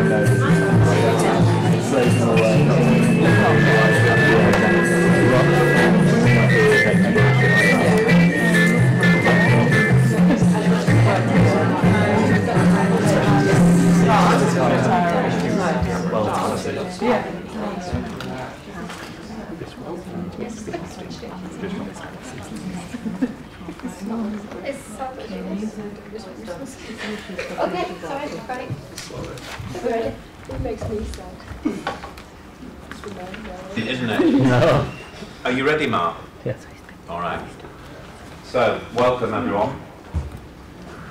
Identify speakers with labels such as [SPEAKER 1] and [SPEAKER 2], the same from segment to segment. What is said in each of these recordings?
[SPEAKER 1] Okay, sorry, right. Ready? It makes me sad.
[SPEAKER 2] Isn't it? No. Are you ready, Mark?
[SPEAKER 3] Yes.
[SPEAKER 2] All right. So, welcome everyone.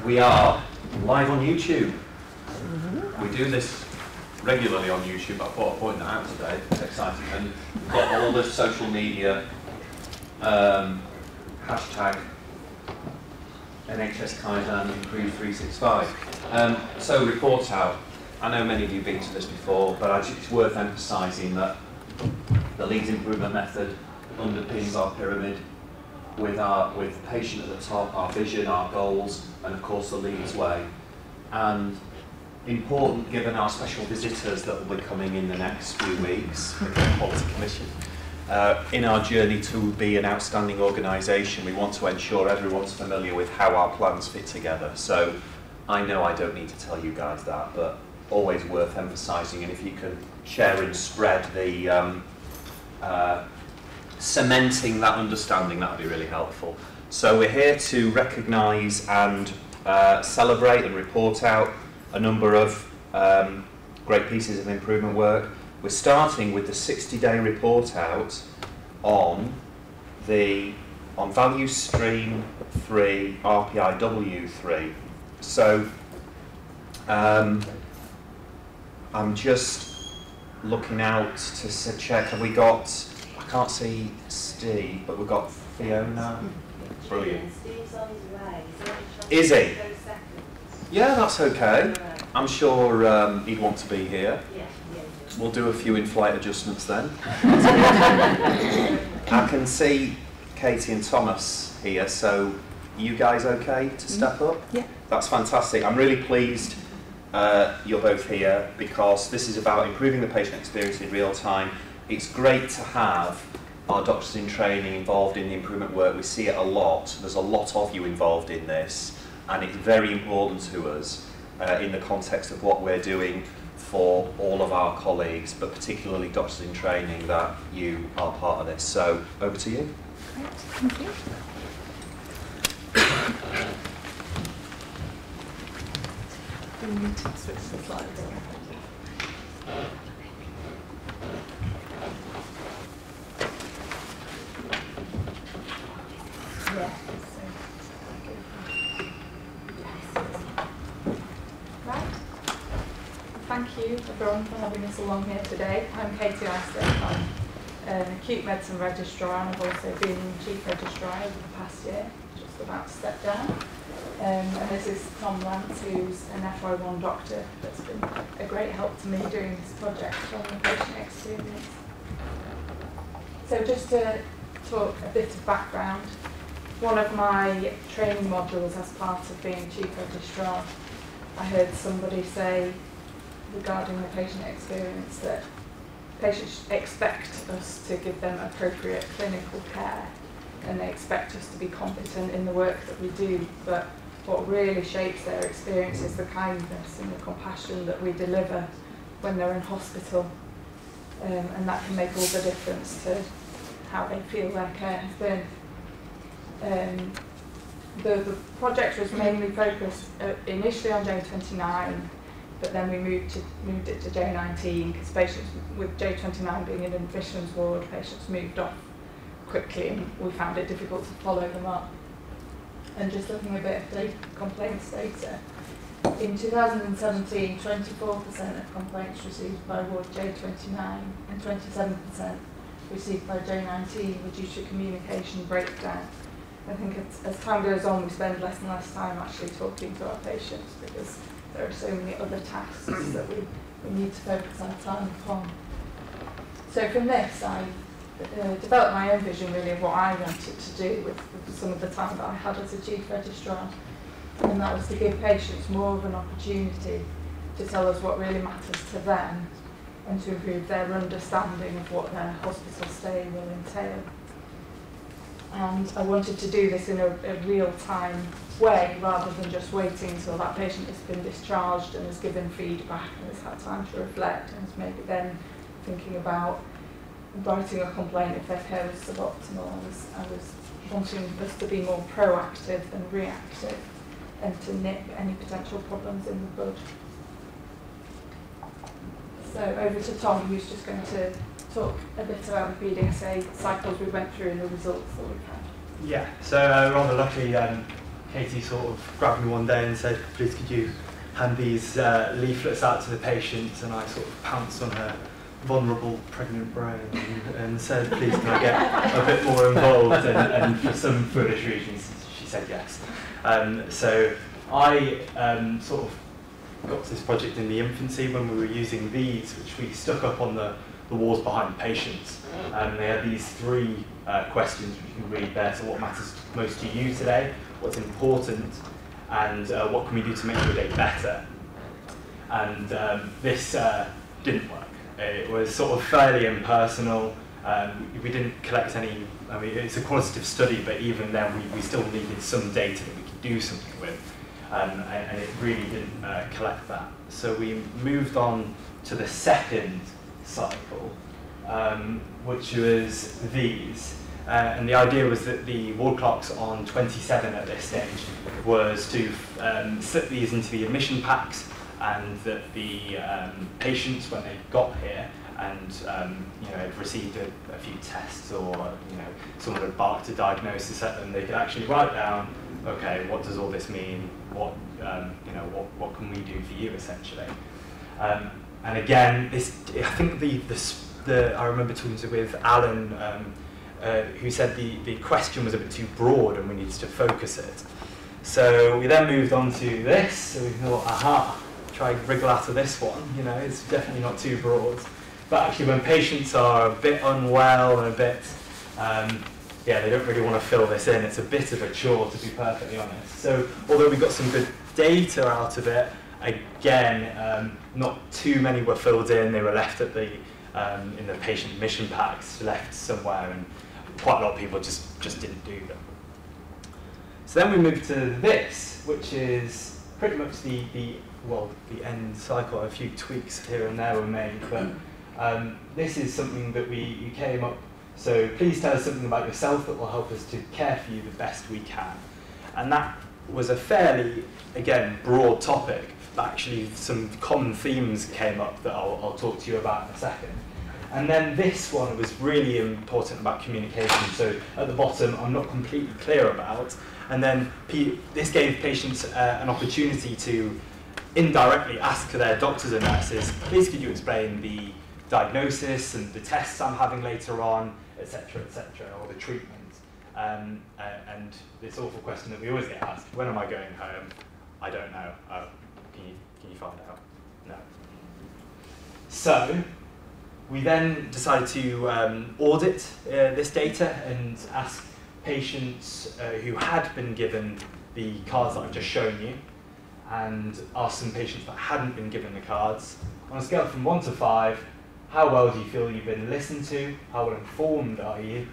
[SPEAKER 2] We are live on YouTube. We do this regularly on YouTube, but I thought I'd point that out today. It's exciting. And we've got all the social media, hashtag NHS Kaizen Improve 365. So report out. I know many of you have been to this before, but it's worth emphasising that the Leeds improvement method underpins our pyramid with the patient at the top, our vision, our goals, and of course the Leeds way. And important given our special visitors that will be coming in the next few weeks, the Quality Commission. In our journey to be an outstanding organisation, we want to ensure everyone's familiar with how our plans fit together. So I know I don't need to tell you guys that, but always worth emphasising, and if you can share and spread the cementing that understanding, that would be really helpful. So we're here to recognise and celebrate and report out a number of great pieces of improvement work. We're starting with the 60-day report out on value stream 3, RPIW3. So I'm just looking out to check, have we got, I can't see Steve, but we've got Fiona. Brilliant.
[SPEAKER 4] Steve's on his way.
[SPEAKER 2] Is he? Yeah, that's okay. I'm sure he'd want to be here. We'll do a few in-flight adjustments then. I can see Katie and Thomas here, so you guys okay to step up?
[SPEAKER 1] Yeah.
[SPEAKER 2] That's fantastic. I'm really pleased you're both here because this is about improving the patient experience in real time. It's great to have our doctors in training involved in the improvement work. We see it a lot. There's a lot of you involved in this, and it's very important to us in the context of what we're doing for all of our colleagues, but particularly doctors in training, that you are part of this. So, over to you.
[SPEAKER 1] Great, thank you. We need to switch the slides. Yeah. Right. Thank you everyone for having us along here today. I'm Katie Ister. I'm an acute medicine registrar, and I've also been chief registrar over the past year, just about to step down. And this is Tom Lance, who's an FY1 doctor that's been a great help to me doing this project on the patient experience. So just to talk a bit of background, one of my training modules as part of being chief registrar, I heard somebody say regarding the patient experience that patients expect us to give them appropriate clinical care, and they expect us to be competent in the work that we do, but what really shapes their experience is the kindness and the compassion that we deliver when they're in hospital, and that can make all the difference to how they feel their care has been. The project was mainly focused initially on J29, but then we moved it to J19 because patients with J29 being in an admissions ward, patients moved off quickly and we found it difficult to follow them up. And just looking a bit at complaints data, in 2017, 24% of complaints received by ward J29 and 27% received by J19 were due to communication breakdown. I think as time goes on, we spend less and less time actually talking to our patients because there are so many other tasks that we need to focus our time upon. So from this, I developed my own vision really of what I wanted to do with some of the time that I had as a chief registrar, and that was to give patients more of an opportunity to tell us what really matters to them and to improve their understanding of what their hospital stay will entail. And I wanted to do this in a real-time way rather than just waiting until that patient has been discharged and has given feedback and has had time to reflect and has maybe then thinking about writing a complaint if their care was suboptimal. I was wanting us to be more proactive than reactive and to nip any potential problems in the bud. So over to Tom, who's just going to talk a bit about the BDSA cycles we went through and the results that we've had.
[SPEAKER 3] Yeah, so rather luckily, Katie sort of grabbed me one day and said, please could you hand these leaflets out to the patients, and I sort of pounced on her vulnerable pregnant brain and said, please can I get a bit more involved, and for some foolish reasons she said yes. So I sort of got to this project in the infancy when we were using these, which we stuck up on the walls behind patients. They had these 3 questions which you can read there. So what matters most to you today, what's important, and what can we do to make your day better? And this didn't work. It was sort of fairly impersonal. We didn't collect any, I mean, it's a qualitative study, but even then we still needed some data that we could do something with. And it really didn't collect that. So we moved on to the second cycle, which was these. And the idea was that the ward clocks on 27 at this stage was to slip these into the admission packs, and that the patients, when they got here and had received a few tests, or someone had barked a diagnosis at them, they could actually write down, okay, what does all this mean? What can we do for you, essentially? And again, I think I remember talking with Alan, who said the question was a bit too broad and we needed to focus it. So we then moved on to this. So we thought, aha, try and wriggle out of this one. It's definitely not too broad. But actually, when patients are a bit unwell and a bit they don't really want to fill this in. It's a bit of a chore, to be perfectly honest. So although we got some good data out of it, again, not too many were filled in. They were left at in the patient admission packs, left somewhere, and quite a lot of people just didn't do them. So then we moved to this, which is pretty much the end cycle. A few tweaks here and there were made, but this is something that we came up. So please tell us something about yourself that will help us to care for you the best we can. And that was a fairly, again, broad topic, but actually some common themes came up that I'll talk to you about in a second. And then this one was really important about communication. So at the bottom, I'm not completely clear about. And then this gave patients an opportunity to indirectly ask their doctors and nurses, please could you explain the diagnosis and the tests I'm having later on, etc., or the treatment. And this awful question that we always get asked, when am I going home? I don't know. Can you find out? No. So we then decided to audit this data and ask patients who had been given the cards that I've just shown you, and ask some patients that hadn't been given the cards. On a scale from 1 to 5, how well do you feel you've been listened to? How well informed are you?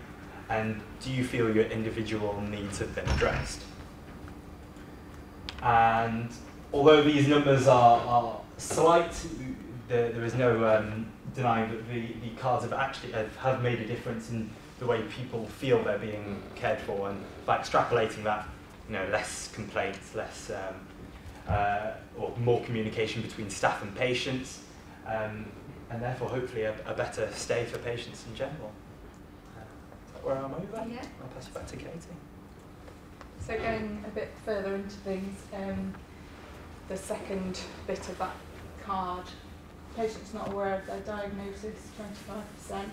[SPEAKER 3] And do you feel your individual needs have been addressed? And although these numbers are slight, there is no denying that the cards have actually have made a difference in the way people feel they're being cared for, and by extrapolating that, less complaints, less or more communication between staff and patients, and therefore hopefully a better stay for patients in general. Is that where I'm over?
[SPEAKER 1] Yeah.
[SPEAKER 3] I'll pass it back to Katie.
[SPEAKER 1] So going a bit further into things, the second bit of that card, patients not aware of their diagnosis, 25%,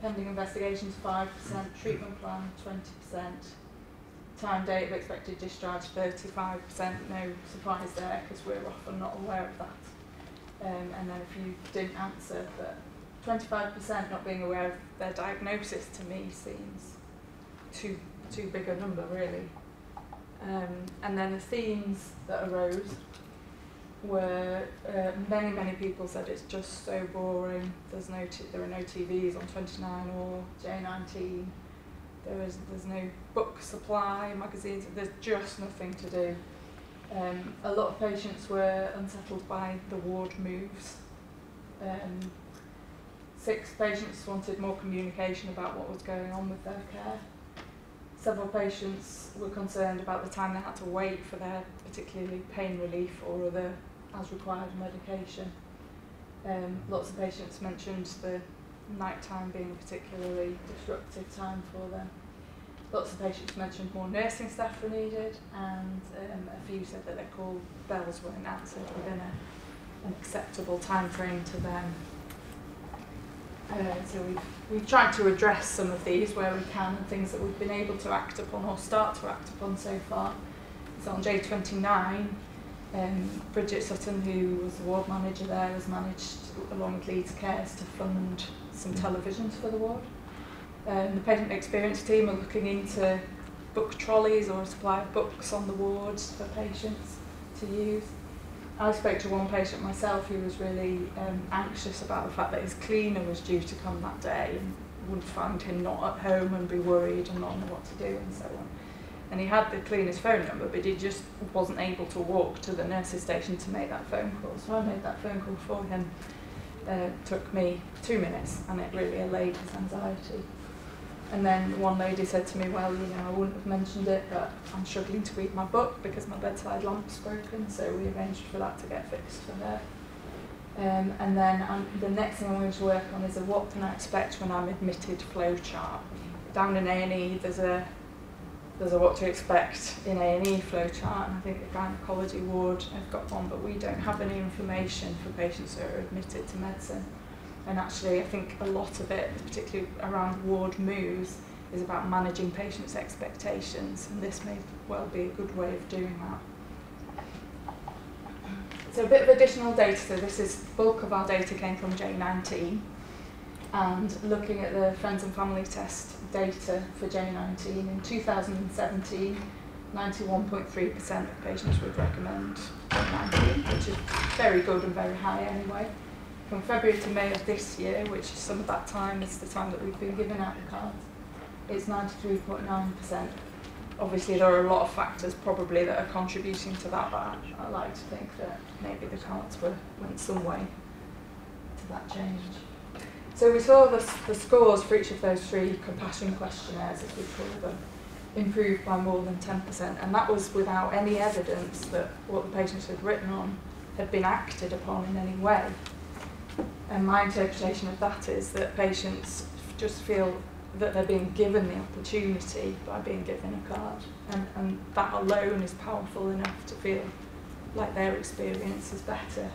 [SPEAKER 1] pending investigations 5%, treatment plan 20%, time date of expected discharge 35%, no surprise there because we're often not aware of that. And then if you didn't answer, but 25% not being aware of their diagnosis to me seems too big a number really. And then the themes that arose were many people said it's just so boring. There are no TVs on 29 or J19. There's no book supply, magazines. There's just nothing to do. A lot of patients were unsettled by the ward moves. 6 patients wanted more communication about what was going on with their care. Several patients were concerned about the time they had to wait for their particularly pain relief or other as required medication. Lots of patients mentioned the night time being a particularly disruptive time for them. Lots of patients mentioned more nursing staff were needed, and a few said that their call bells weren't answered within an acceptable time frame to them. So we've tried to address some of these where we can, and things that we've been able to act upon or start to act upon so far. So on J29, Bridget Sutton, who was the ward manager there, has managed, along with Leeds Cares, to fund some televisions for the ward. The patient experience team are looking into book trolleys or a supply of books on the wards for patients to use. I spoke to one patient myself who was really anxious about the fact that his cleaner was due to come that day and would find him not at home and be worried and not know what to do and so on. And he had the cleaner's phone number, but he just wasn't able to walk to the nurse's station to make that phone call. So I made that phone call for him. It took me 2 minutes, and it really allayed his anxiety. And then one lady said to me, well, you know, I wouldn't have mentioned it, but I'm struggling to read my book because my bedside lamp's broken, so we arranged for that to get fixed for her. And then the next thing I'm going to work on is a what can I expect when I'm admitted flowchart. Down in A&E, there's a what to expect in A&E flowchart, and I think the gynecology ward have got one, but we don't have any information for patients who are admitted to medicine. And actually, I think a lot of it, particularly around ward moves, is about managing patients' expectations, and this may well be a good way of doing that. So a bit of additional data. So this is the bulk of our data came from J19, and looking at the friends and family test data for J19 in 2017, 91.3% of patients would recommend J19, which is very good and very high anyway. From February to May of this year, which is some of that time, is the time that we've been giving out the cards, it's 93.9%. Obviously there are a lot of factors probably that are contributing to that, but I like to think that maybe the cards went some way to that change. So we saw the scores for each of those 3 compassion questionnaires, as we call them, improved by more than 10%, and that was without any evidence that what the patients had written on had been acted upon in any way. And my interpretation of that is that patients just feel that they're being given the opportunity by being given a card, and that alone is powerful enough to feel like their experience is better.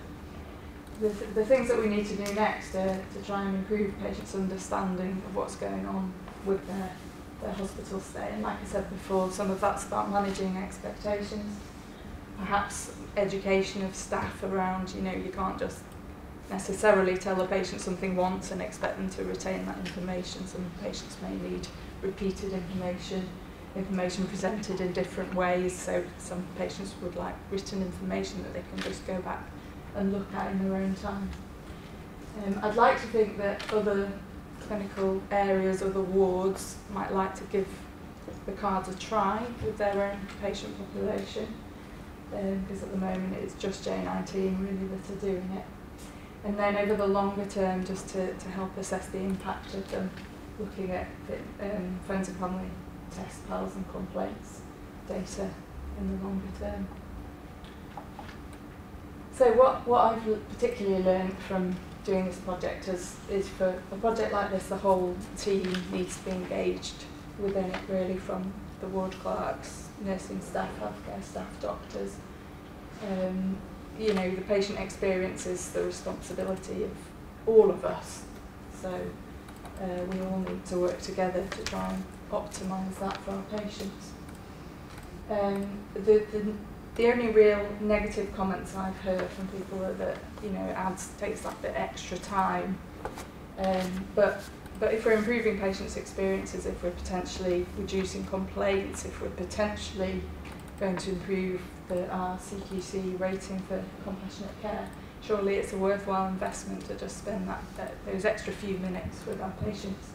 [SPEAKER 1] The things that we need to do next are to try and improve patients' understanding of what's going on with their hospital stay, and like I said before, some of that's about managing expectations, perhaps education of staff around, you know, you can't just necessarily tell a patient something once and expect them to retain that information. Some patients may need repeated information presented in different ways, so some patients would like written information that they can just go back and look at in their own time. I'd like to think that other clinical areas, other wards, might like to give the cards a try with their own patient population, because at the moment it's just J19 really that are doing it. And then over the longer term, just to help assess the impact of them, looking at friends and family test PALs and complaints data in the longer term. So what I've particularly learned from doing this project is for a project like this, the whole team needs to be engaged within it, really, from the ward clerks, nursing staff, healthcare staff, doctors. You know, the patient experience is the responsibility of all of us. So we all need to work together to try and optimise that for our patients. The only real negative comments I've heard from people are that, you know, it takes that bit extra time. But if we're improving patients' experiences, if we're potentially reducing complaints, if we're potentially going to improve our CQC rating for compassionate care, surely it's a worthwhile investment to just spend those extra few minutes with our patients.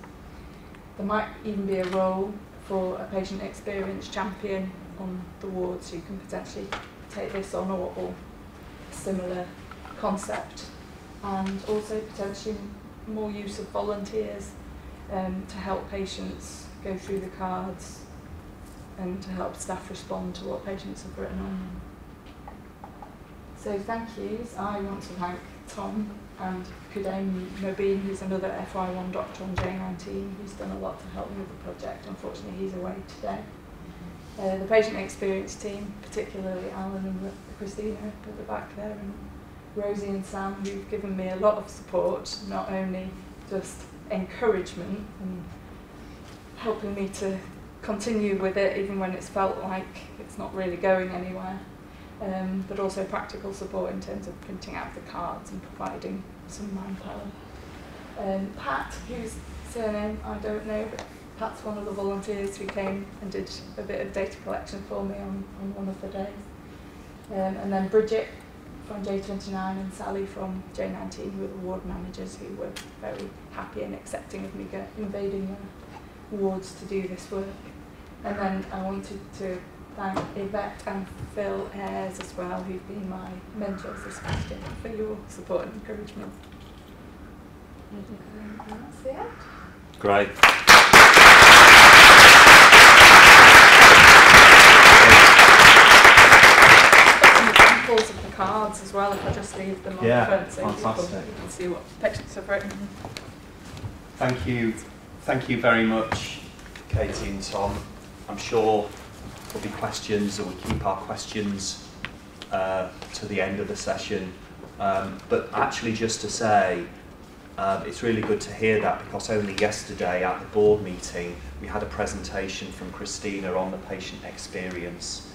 [SPEAKER 1] There might even be a role for a patient experience champion on the wards who can potentially take this on, or a similar concept, and also potentially more use of volunteers to help patients go through the cards and to help staff respond to what patients have written on them. So thank yous. I want to thank Tom and Kudain Mobeen, who's another FY1 doctor on J19, who's done a lot to help me with the project. Unfortunately, he's away today. The patient experience team, particularly Alan and Christina at the back there, and Rosie and Sam, who've given me a lot of support, not only just encouragement and helping me to continue with it even when it's felt like it's not really going anywhere, but also practical support in terms of printing out the cards and providing some manpower. Pat, whose surname I don't know, but Pat's one of the volunteers who came and did a bit of data collection for me on one of the days. And then Bridget from J29 and Sally from J19, who were the ward managers, who were very happy and accepting of me invading their wards to do this work. And then I wanted to thank Yvette and Phil Ayres as well, who've been my mentors this past year, for your support and encouragement. And that's the end.
[SPEAKER 2] Great.
[SPEAKER 1] Examples of the cards as well, if I just leave them on the front so you can see what patients have written.
[SPEAKER 2] Thank you very much, Katie and Tom. I'm sure there'll be questions, and we keep our questions to the end of the session. But actually, just to say, it's really good to hear that, because only yesterday at the board meeting we had a presentation from Christina on the patient experience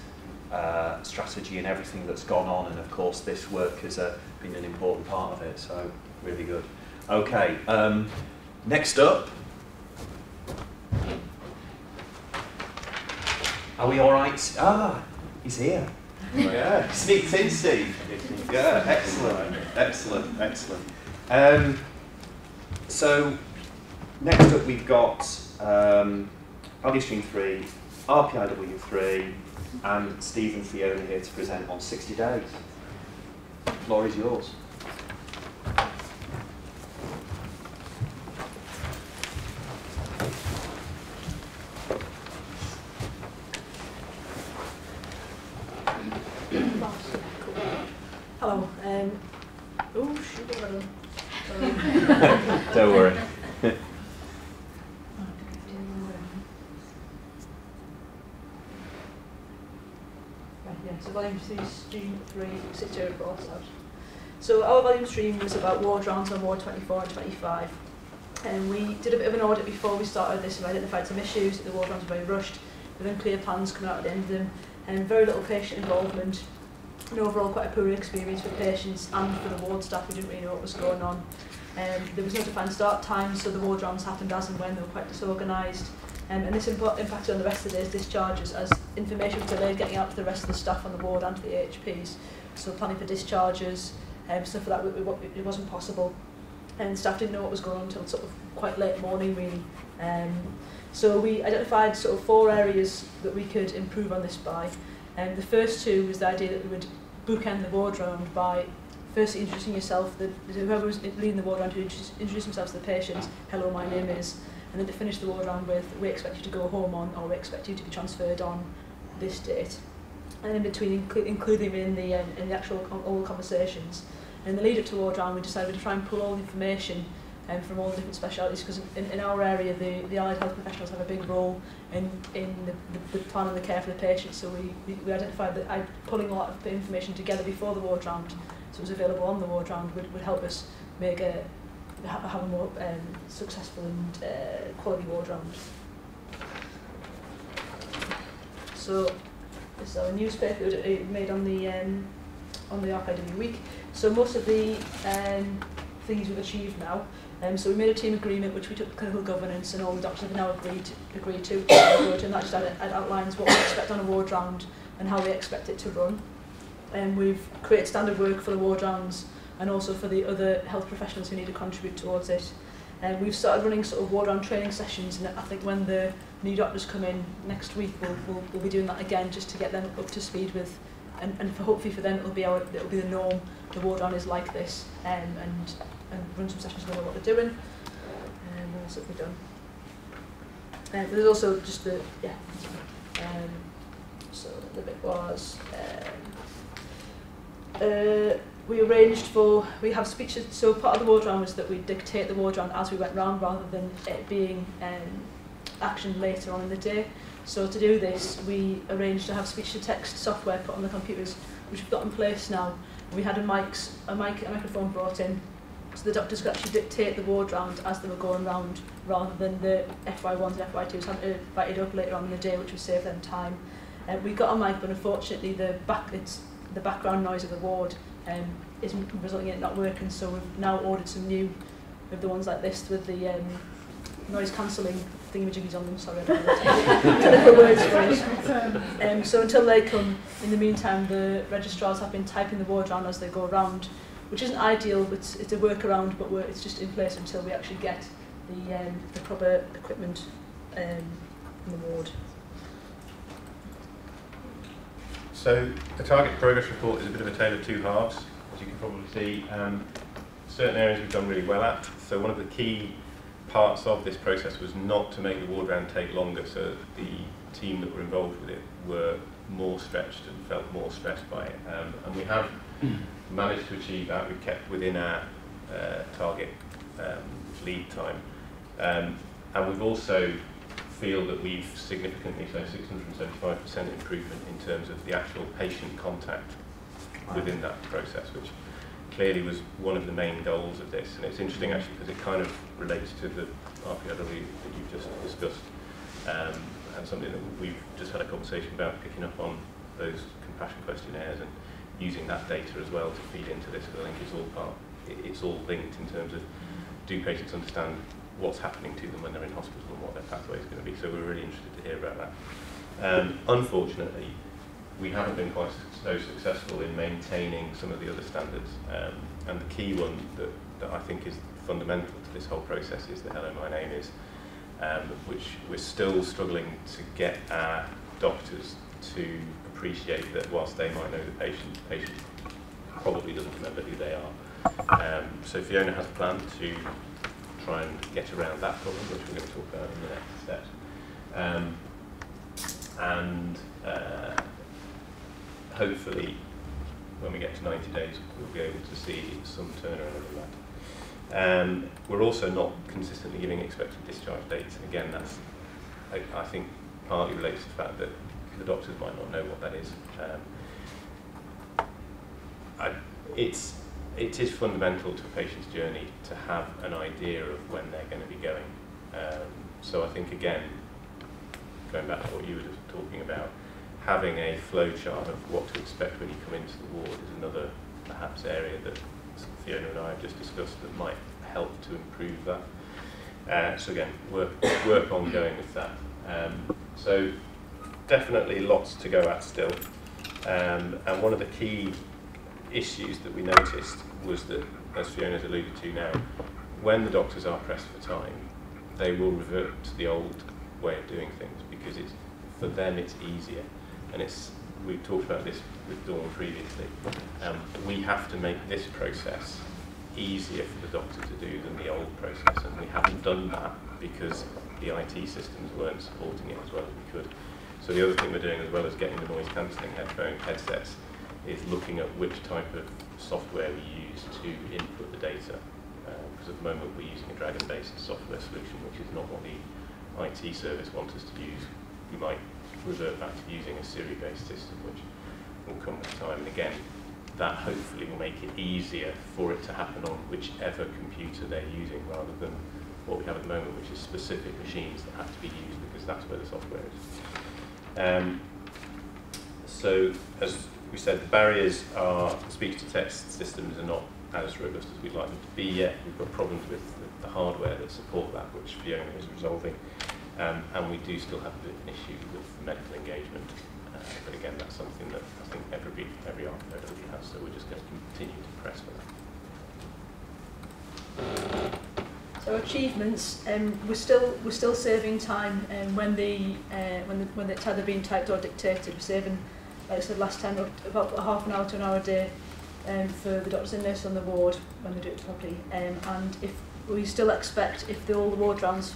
[SPEAKER 2] strategy and everything that's gone on, and of course this work has been an important part of it, so really good. Okay, next up. Are we all right? Ah, he's here. Yeah, sneaked in, Steve. Yeah, excellent, excellent, excellent. So, next up we've got Value Stream 3, RPIW 3, and Steve and Fiona here to present on 60 days. The floor is yours.
[SPEAKER 4] Hello. Oh, shoot,
[SPEAKER 2] Don't worry.
[SPEAKER 4] So volume 3, stream 3, 60 reports out. So our volume stream was about ward rounds on ward 24 and 25. And we did a bit of an audit before we started this, and we identified some issues. The ward rounds were very rushed, with unclear plans coming out at the end of them, and very little patient involvement, and overall quite a poor experience for patients and for the ward staff who didn't really know what was going on. There was no defined start time, so the ward rounds happened as and when. They were quite disorganised. And this impacted on the rest of the day's discharges, as information was delayed getting out to the rest of the staff on the ward and to the AHPs. So planning for discharges, stuff like that, it wasn't possible. And staff didn't know what was going on until sort of quite late morning, really. So we identified sort of 4 areas that we could improve on this by. The first 2 was the idea that we would bookend the ward round by firstly introducing yourself, whoever was leading the ward round to introduce themselves to the patients. Hello, my name is. And then to finish the ward round with, we expect you to go home on, or we expect you to be transferred on this date. And in between, include them in the actual all conversations. And in the lead up to ward round, we decided to try and pull all the information from all the different specialities, because in our area, the allied health professionals have a big role in the plan and the care for the patients. So we identified that pulling a lot of the information together before the ward round, so it was available on the ward round, would help us make have a more successful and quality ward round. So this is our newspaper made on the RPIW week. So most of the things we've achieved now. So we made a team agreement which we took clinical governance, and all the doctors have now agreed to, and that just outlines what we expect on a ward round and how they expect it to run. And we've created standard work for the ward rounds and also for the other health professionals who need to contribute towards it. And we've started running sort of ward round training sessions, and I think when the new doctors come in next week, we'll be doing that again just to get them up to speed with, and for hopefully for them it'll be the norm. The ward round is like this, and run some sessions to know what they're doing. And what else have we done? But there's also just the so the bit was we have speeches. So part of the ward round was that we dictate the ward round as we went round rather than it being action later on in the day. So to do this, we arranged to have speech-to-text software put on the computers, which we've got in place now. We had a microphone brought in, so the doctors could actually dictate the ward round as they were going round, rather than the FY1s and FY2s having to write it up later on in the day, which would save them time. We got a mic, but unfortunately the background noise of the ward is resulting in it not working. So we've now ordered some new, with the ones like this with the noise cancelling thingamajiggies on them. Sorry, I don't know the technical words for it. So until they come, in the meantime, the registrars have been typing the ward round as they go around, which isn't ideal, but it's a workaround, but it's just in place until we actually get the proper equipment in the ward.
[SPEAKER 5] So the target progress report is a bit of a tale of two halves, as you can probably see. Certain areas we've done really well at. So one of the key parts of this process was not to make the ward round take longer, so the team that were involved with it were more stretched and felt more stressed by it. And we have managed to achieve that. We've kept within our target lead time. And we've also feel that we've significantly, so 675% improvement in terms of the actual patient contact within that process, which clearly was one of the main goals of this. And it's interesting actually because it kind of relates to the RPRW that you've just discussed, and something that we've just had a conversation about, picking up on those compassion questionnaires and using that data as well to feed into this. I think it's all linked in terms of, do patients understand what's happening to them when they're in hospital and what their pathway is going to be. So we're really interested to hear about that. Unfortunately, we haven't been quite so successful in maintaining some of the other standards. And the key one that I think is fundamental to this whole process is the Hello, My Name Is, which we're still struggling to get our doctors to appreciate that whilst they might know the patient probably doesn't remember who they are. So Fiona has a plan to try and get around that problem, which we're going to talk about in the next step. And hopefully, when we get to 90 days, we'll be able to see some turnaround of that. We're also not consistently giving expected discharge dates, and again, that's, I think, partly relates to the fact that the doctors might not know what that is. It is fundamental to a patient's journey to have an idea of when they're going to be going. So I think, again, going back to what you were just talking about, having a flow chart of what to expect when you come into the ward is another, perhaps, area that Fiona and I have just discussed that might help to improve that. So again, work ongoing with that. So definitely lots to go at still. And one of the key issues that we noticed was that, as Fiona's alluded to now, when the doctors are pressed for time, they will revert to the old way of doing things because for them it's easier. And we've talked about this with Dawn previously. We have to make this process easier for the doctor to do than the old process, and we haven't done that because the IT systems weren't supporting it as well as we could. So the other thing we're doing, as well as getting the noise cancelling headsets, is looking at which type of software we use to input the data. Because at the moment we're using a Dragon-based software solution, which is not what the IT service wants us to use. We might revert back to using a Siri-based system, which will come with time. And again, that hopefully will make it easier for it to happen on whichever computer they're using, rather than what we have at the moment, which is specific machines that have to be used because that's where the software is. So, as we said, the barriers are speech-to-text systems are not as robust as we'd like them to be yet. We've got problems with the hardware that support that, which Fiona is resolving. And we do still have a bit of an issue with medical engagement. But again, that's something that I think every RPOW has, so we're just going to continue to press for that.
[SPEAKER 4] So achievements, we're still saving time when it's either being typed or dictated. We're saving, like I said last time, about half an hour to an hour a day for the doctors and nurses on the ward when they do it properly. And if we still expect, if all the ward rounds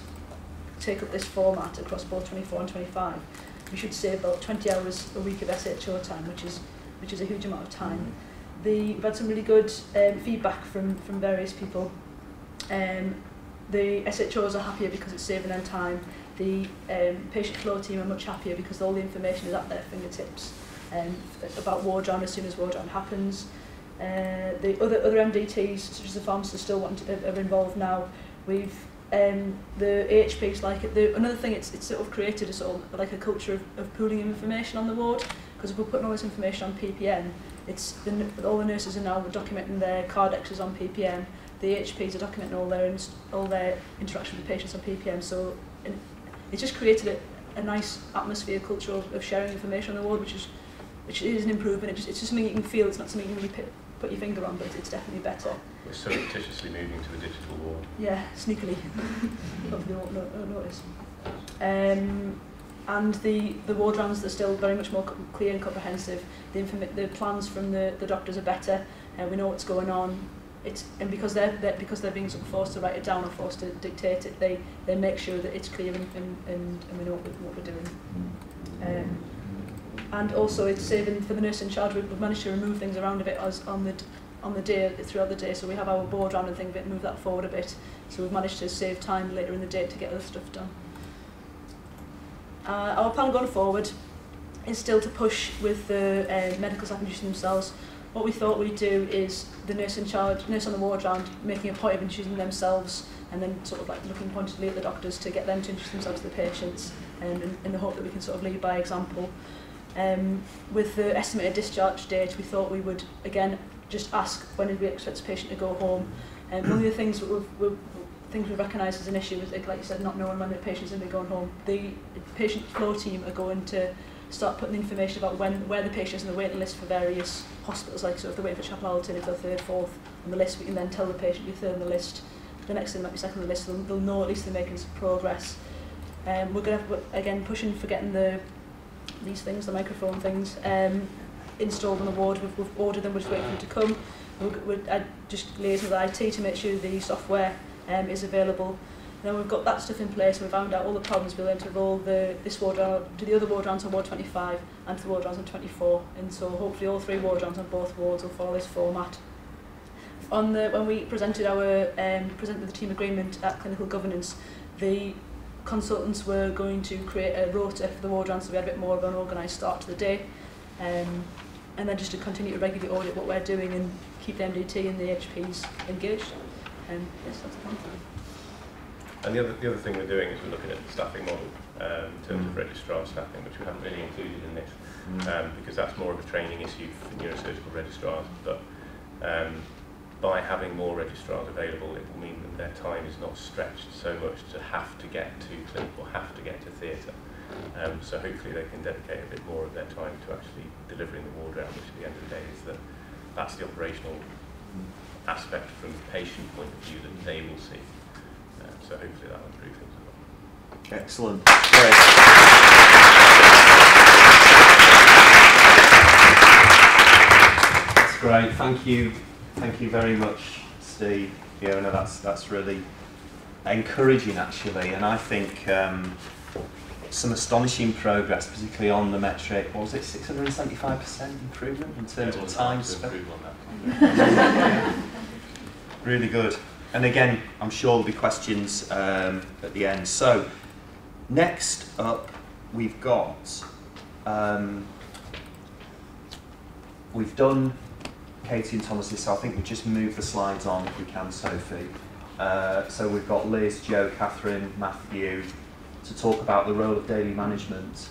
[SPEAKER 4] take up this format across both 24 and 25, we should save about 20 hours a week of SHO time, which is a huge amount of time. We've had some really good feedback from various people. The SHOs are happier because it's saving them time. The patient flow team are much happier because all the information is at their fingertips about ward round as soon as ward round happens. The other MDTs, such as the pharmacists, still are involved now. We've the AHPs like it. Another thing, it's sort of created a sort of like a culture of pooling information on the ward, because if we're putting all this information on PPM, all the nurses are now documenting their cardexes on PPM. The HPs are documenting all their interaction with patients on PPM. So it's just created a nice atmosphere, culture of sharing information on the ward, which is an improvement. It's just something you can feel. It's not something you can really put your finger on, but it's definitely better.
[SPEAKER 5] We're surreptitiously moving to a digital ward.
[SPEAKER 4] Yeah, sneakily. Hopefully they won't notice. And the ward rounds are still very much more clear and comprehensive. The plans from the doctors are better, and we know what's going on. And because they're being sort of forced to write it down or forced to dictate it, they make sure that it's clear and we know what we're doing. And also it's saving for the nurse in charge. We've managed to remove things around a bit on the day, throughout the day. So we have our board round and things, move that forward a bit. So we've managed to save time later in the day to get other stuff done. Our plan going forward is still to push with the medical staff introducing themselves. What we thought we'd do is the nurse in charge, nurse on the ward round, making a point of introducing themselves, and then sort of like looking pointedly at the doctors to get them to introduce themselves to the patients, in the hope that we can sort of lead by example. With the estimated discharge date, we thought we would again just ask when did we expect the patient to go home. One of the things we've recognised as an issue is, like you said, not knowing when the patient's going to be going home. The patient flow team are going to start putting information about where the patient is on the waiting list for various hospitals. Like, so if they're waiting for Chapel Allerton, if they're third, fourth on the list, we can then tell the patient you're third on the list. The next thing might be second on the list, so they'll know at least they're making some progress. We're going to have, again, pushing for getting these things, the microphone things, installed on the ward. We've ordered them, we're just waiting for them to come. We're just liaising with IT to make sure the software is available. Then we've got that stuff in place, and we found out all the problems. We're able to roll this ward round to the other ward rounds on ward 25 and to the ward rounds on 24, and so hopefully all 3 ward rounds on both wards will follow this format. When we presented the team agreement at clinical governance, the consultants were going to create a rota for the ward rounds, so we had a bit more of an organised start to the day, and then just to continue to regularly audit what we're doing and keep the MDT and the HPs engaged. Yes, that's the plan.
[SPEAKER 5] And the other thing we're doing is we're looking at the staffing model in terms of registrar staffing, which we haven't really included in this, because that's more of a training issue for neurosurgical registrars. But by having more registrars available, it will mean that their time is not stretched so much to have to get to clinic or have to get to theatre. So hopefully they can dedicate a bit more of their time to actually delivering the ward round, which at the end of the day is that's the operational aspect from the patient point of view that they will see. So hopefully that will improve things as well.
[SPEAKER 2] Excellent. Great. That's great. Thank you. Thank you very much, Steve. Fiona, that's really encouraging actually, and I think some astonishing progress, particularly on the metric. What was it, 675% improvement in terms of time spent? Really good. And again, I'm sure there'll be questions at the end. So, next up, we've got, we've done Katie and Thomas's, so I think we just move the slides on if we can, Sophie. So we've got Liz, Jo, Catherine, Matthew, to talk about the role of daily management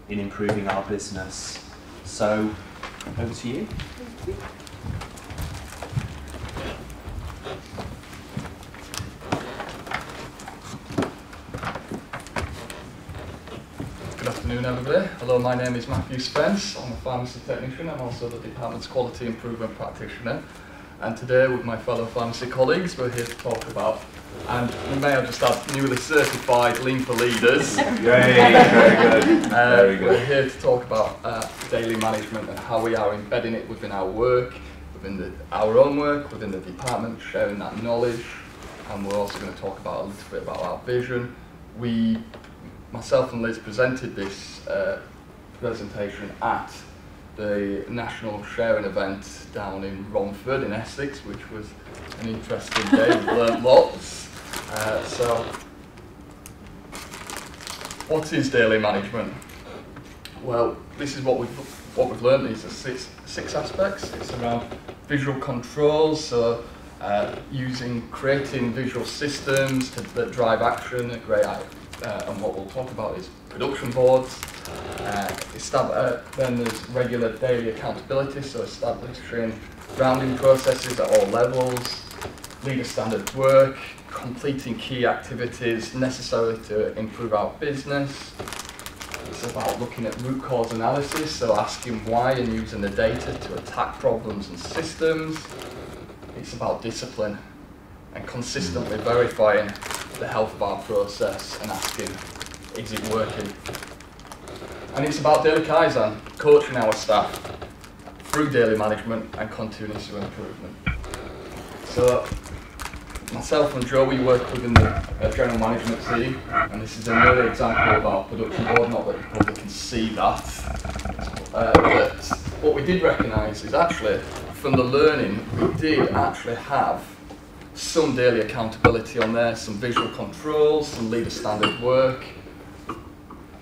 [SPEAKER 2] in improving our business. So, over to you.
[SPEAKER 4] Thank you.
[SPEAKER 5] Good
[SPEAKER 6] afternoon, everybody. Hello, my name is Matthew Spence. I'm a pharmacy technician. I'm also the department's quality improvement practitioner. And today, with my fellow pharmacy colleagues, we're here to talk about, and we may have just add, newly certified Lean for Leaders.
[SPEAKER 2] Yay, very good. Very good.
[SPEAKER 6] We're here to talk about daily management and how we are embedding it within our work, within our own work, within the department, sharing that knowledge. And we're also going to talk about a little bit about our vision. Myself and Liz presented this presentation at the national sharing event down in Romford in Essex, which was an interesting day. We learnt lots. So, what is daily management? Well, this is what we've learned. These are six aspects. It's around visual controls, so creating visual systems that drive action. And what we'll talk about is production boards. Then there's regular daily accountability, so establishing grounding processes at all levels, leader standard work, completing key activities necessary to improve our business. It's about looking at root cause analysis, so asking why and using the data to attack problems and systems. It's about discipline and consistently verifying the health of our process and asking, is it working? And it's about daily Kaizen, coaching our staff through daily management and continuous improvement. So, myself and Joe, we work within the general management team, and this is an early example of our production board, not that you probably can see that. But what we did recognise is actually, from the learning, we did actually have some daily accountability on there, some visual controls, some leader standard work.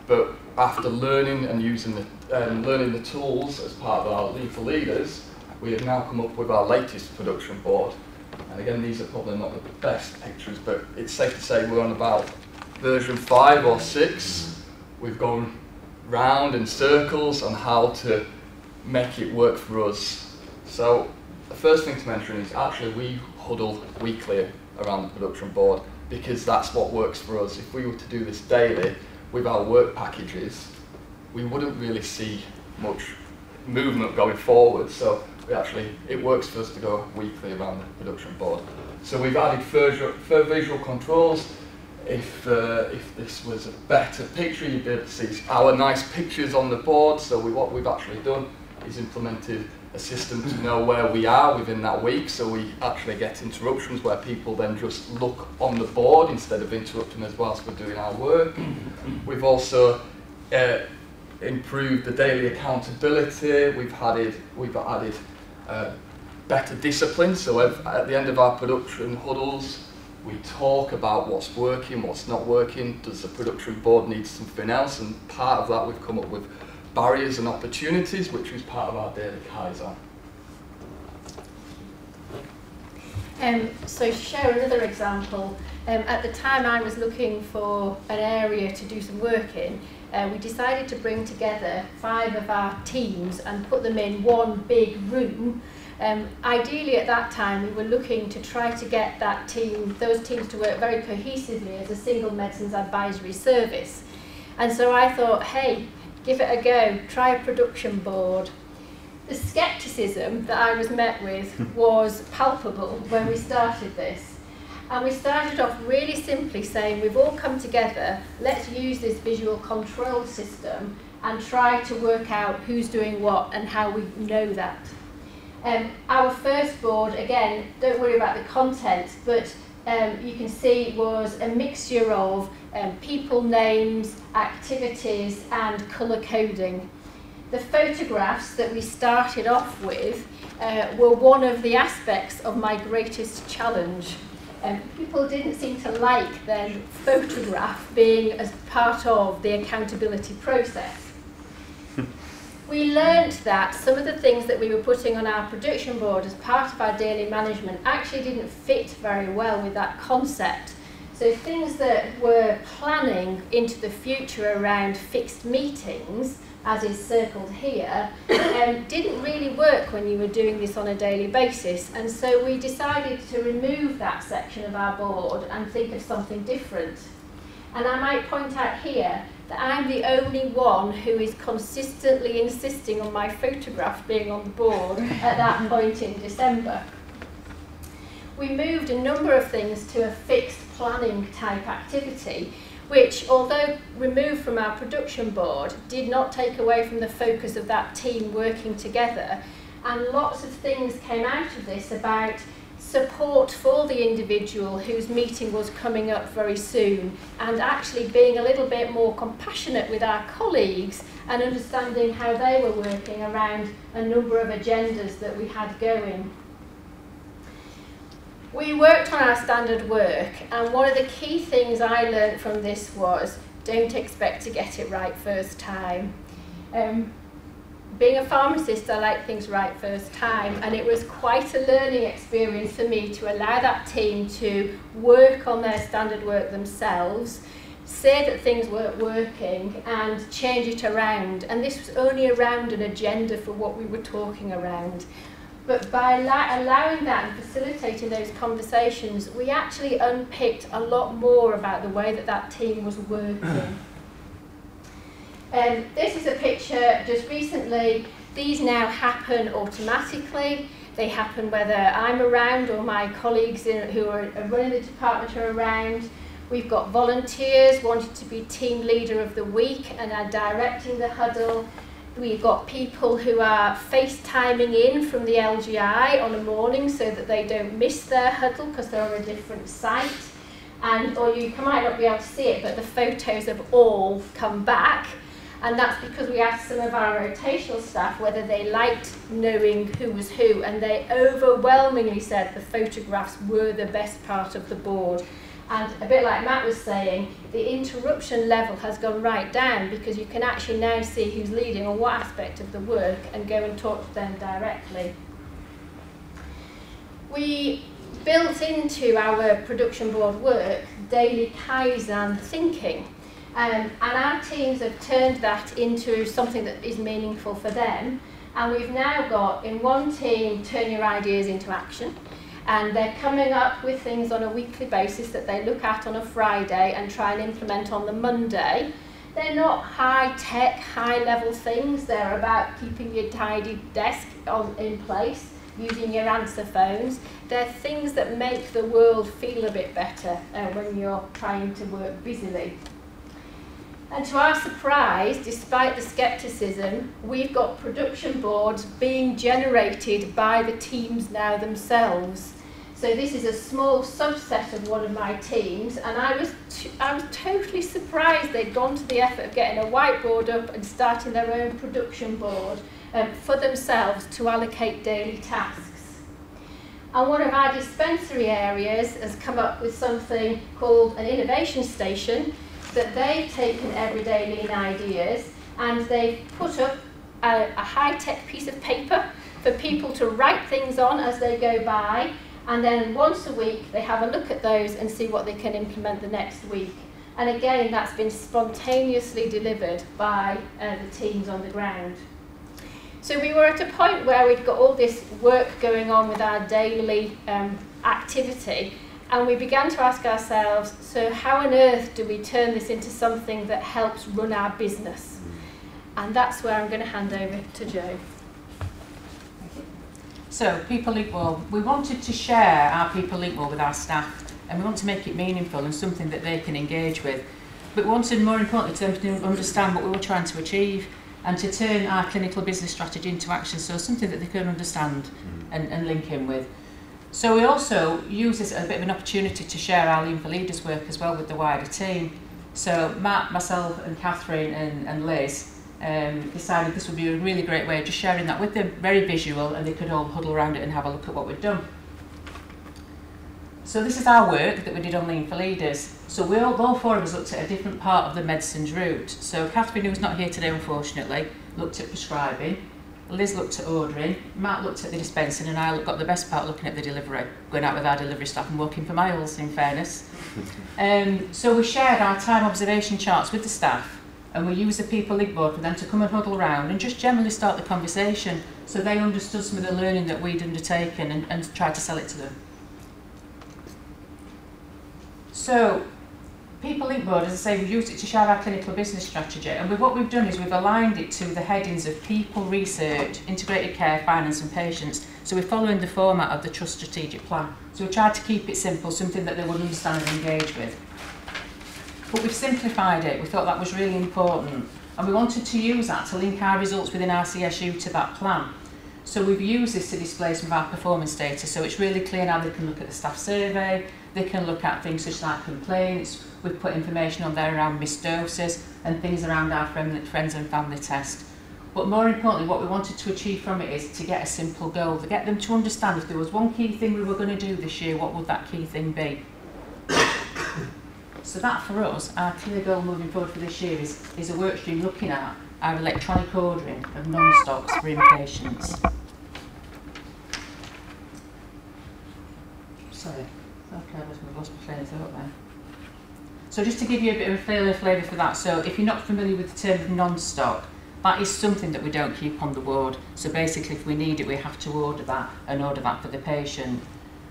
[SPEAKER 6] But after learning and using learning the tools as part of our Lean for Leaders, we have now come up with our latest production board. And again, these are probably not the best pictures, but it's safe to say we're on about version 5 or 6. We've gone round in circles on how to make it work for us. So the first thing to mention is actually we huddle weekly around the production board because that's what works for us. If we were to do this daily with our work packages, we wouldn't really see much movement going forward. So it works for us to go weekly around the production board. So we've added further visual controls. If this was a better picture, you'd be able to see our nice pictures on the board. So what we've actually done is implemented a system to know where we are within that week, so we actually get interruptions where people then just look on the board instead of interrupting us whilst we're doing our work. We've also improved the daily accountability. We've added better discipline, so at the end of our production huddles, we talk about what's working, what's not working, does the production board need something else, and part of that we've come up with barriers and opportunities, which is part of our daily Kaizen.
[SPEAKER 7] So to share another example, at the time I was looking for an area to do some work in, we decided to bring together 5 of our teams and put them in one big room. Ideally at that time we were looking to try to get those teams to work very cohesively as a single medicines advisory service. And so I thought, hey, give it a go, try a production board. The scepticism that I was met with was palpable when we started this. And we started off really simply saying, we've all come together, let's use this visual control system and try to work out who's doing what and how we know that. Our first board, again, don't worry about the content, but you can see was a mixture of people names, activities and colour coding. The photographs that we started off with were one of the aspects of my greatest challenge. People didn't seem to like their photograph being as part of the accountability process. We learned that some of the things that we were putting on our production board as part of our daily management actually didn't fit very well with that concept. So things that were planning into the future around fixed meetings, as is circled here, didn't really work when you were doing this on a daily basis. And so we decided to remove that section of our board and think of something different. And I might point out here that I'm the only one who is consistently insisting on my photograph being on the board at that point in December. We moved a number of things to a fixed planning type activity, which, although removed from our production board, did not take away from the focus of that team working together. And lots of things came out of this about support for the individual whose meeting was coming up very soon, and actually being a little bit more compassionate with our colleagues and understanding how they were working around a number of agendas that we had going. We worked on our standard work, and one of the key things I learned from this was don't expect to get it right first time. Being a pharmacist, I like things right first time, and it was quite a learning experience for me to allow that team to work on their standard work themselves, say that things weren't working, and change it around. And this was only around an agenda for what we were talking around. But by allowing that and facilitating those conversations, we actually unpicked a lot more about the way that that team was working. This is a picture just recently. These now happen automatically. They happen whether I'm around or my colleagues who are running the department are around. We've got volunteers wanting to be team leader of the week and are directing the huddle. We've got people who are FaceTiming in from the LGI on a morning so that they don't miss their huddle because they're on a different site. Or you might not be able to see it, but the photos have all come back. And that's because we asked some of our rotational staff whether they liked knowing who was who, and they overwhelmingly said the photographs were the best part of the board. And a bit like Matt was saying, the interruption level has gone right down because you can actually now see who's leading on what aspect of the work and go and talk to them directly. We built into our production board work daily Kaizen thinking. And our teams have turned that into something that is meaningful for them. And we've now got, in one team, turn your ideas into action. And they're coming up with things on a weekly basis that they look at on a Friday and try and implement on the Monday. They're not high-tech, high-level things. They're about keeping your tidy desk in place, using your answer phones. They're things that make the world feel a bit better when you're trying to work busily. And to our surprise, despite the scepticism, we've got production boards being generated by the teams now themselves. So this is a small subset of one of my teams, and I was totally surprised they'd gone to the effort of getting a whiteboard up and starting their own production board for themselves to allocate daily tasks. And one of our dispensary areas has come up with something called an innovation station, that they've taken everyday lean ideas and they've put up a high-tech piece of paper for people to write things on as they go by, and then once a week they have a look at those and see what they can implement the next week. And again, that's been spontaneously delivered by the teams on the ground. So we were at a point where we'd got all this work going on with our daily activity, and we began to ask ourselves, so how on earth do we turn this into something that helps run our business? And that's where I'm going to hand over to Jo.
[SPEAKER 8] So, People Equal, we wanted to share our People Equal with our staff, and we want to make it meaningful and something that they can engage with. But we wanted, more importantly, to understand what we were trying to achieve and to turn our clinical business strategy into action, so something that they can understand and link in with. So we also use this as a bit of an opportunity to share our Lean for Leaders work as well with the wider team. So Matt, myself and Catherine and Liz decided this would be a really great way of just sharing that with them, very visual, and they could all huddle around it and have a look at what we've done. So this is our work that we did on Lean for Leaders. So all four of us looked at a different part of the medicines route. So Catherine, who's not here today unfortunately, looked at prescribing. Liz looked at ordering, Matt looked at the dispensing, and I got the best part looking at the delivery, going out with our delivery staff and walking for miles, in fairness. So we shared our time observation charts with the staff, and we used the People Link board for them to come and huddle around and just generally start the conversation so they understood some of the learning that we'd undertaken and tried to sell it to them. So People Link Board, as I say, we've used it to shape our clinical business strategy, and what we've done is we've aligned it to the headings of people, research, integrated care, finance and patients. So we're following the format of the Trust Strategic Plan. So we tried to keep it simple, something that they would understand and engage with. But we've simplified it, we thought that was really important, and we wanted to use that to link our results within our CSU to that plan. So we've used this to display some of our performance data, so it's really clear now they can look at the staff survey, they can look at things such as complaints, we've put information on there around missed doses and things around our friends and family test. But more importantly, what we wanted to achieve from it is to get a simple goal, to get them to understand if there was one key thing we were going to do this year, what would that key thing be? So that for us, our clear goal moving forward for this year is a work stream looking at our electronic ordering of non-stocks for inpatients. Sorry, okay, I've lost my train of thought there. So just to give you a bit of a flavour for that, so if you're not familiar with the term of non-stock, that is something that we don't keep on the ward. So basically if we need it, we have to order that and order that for the patient.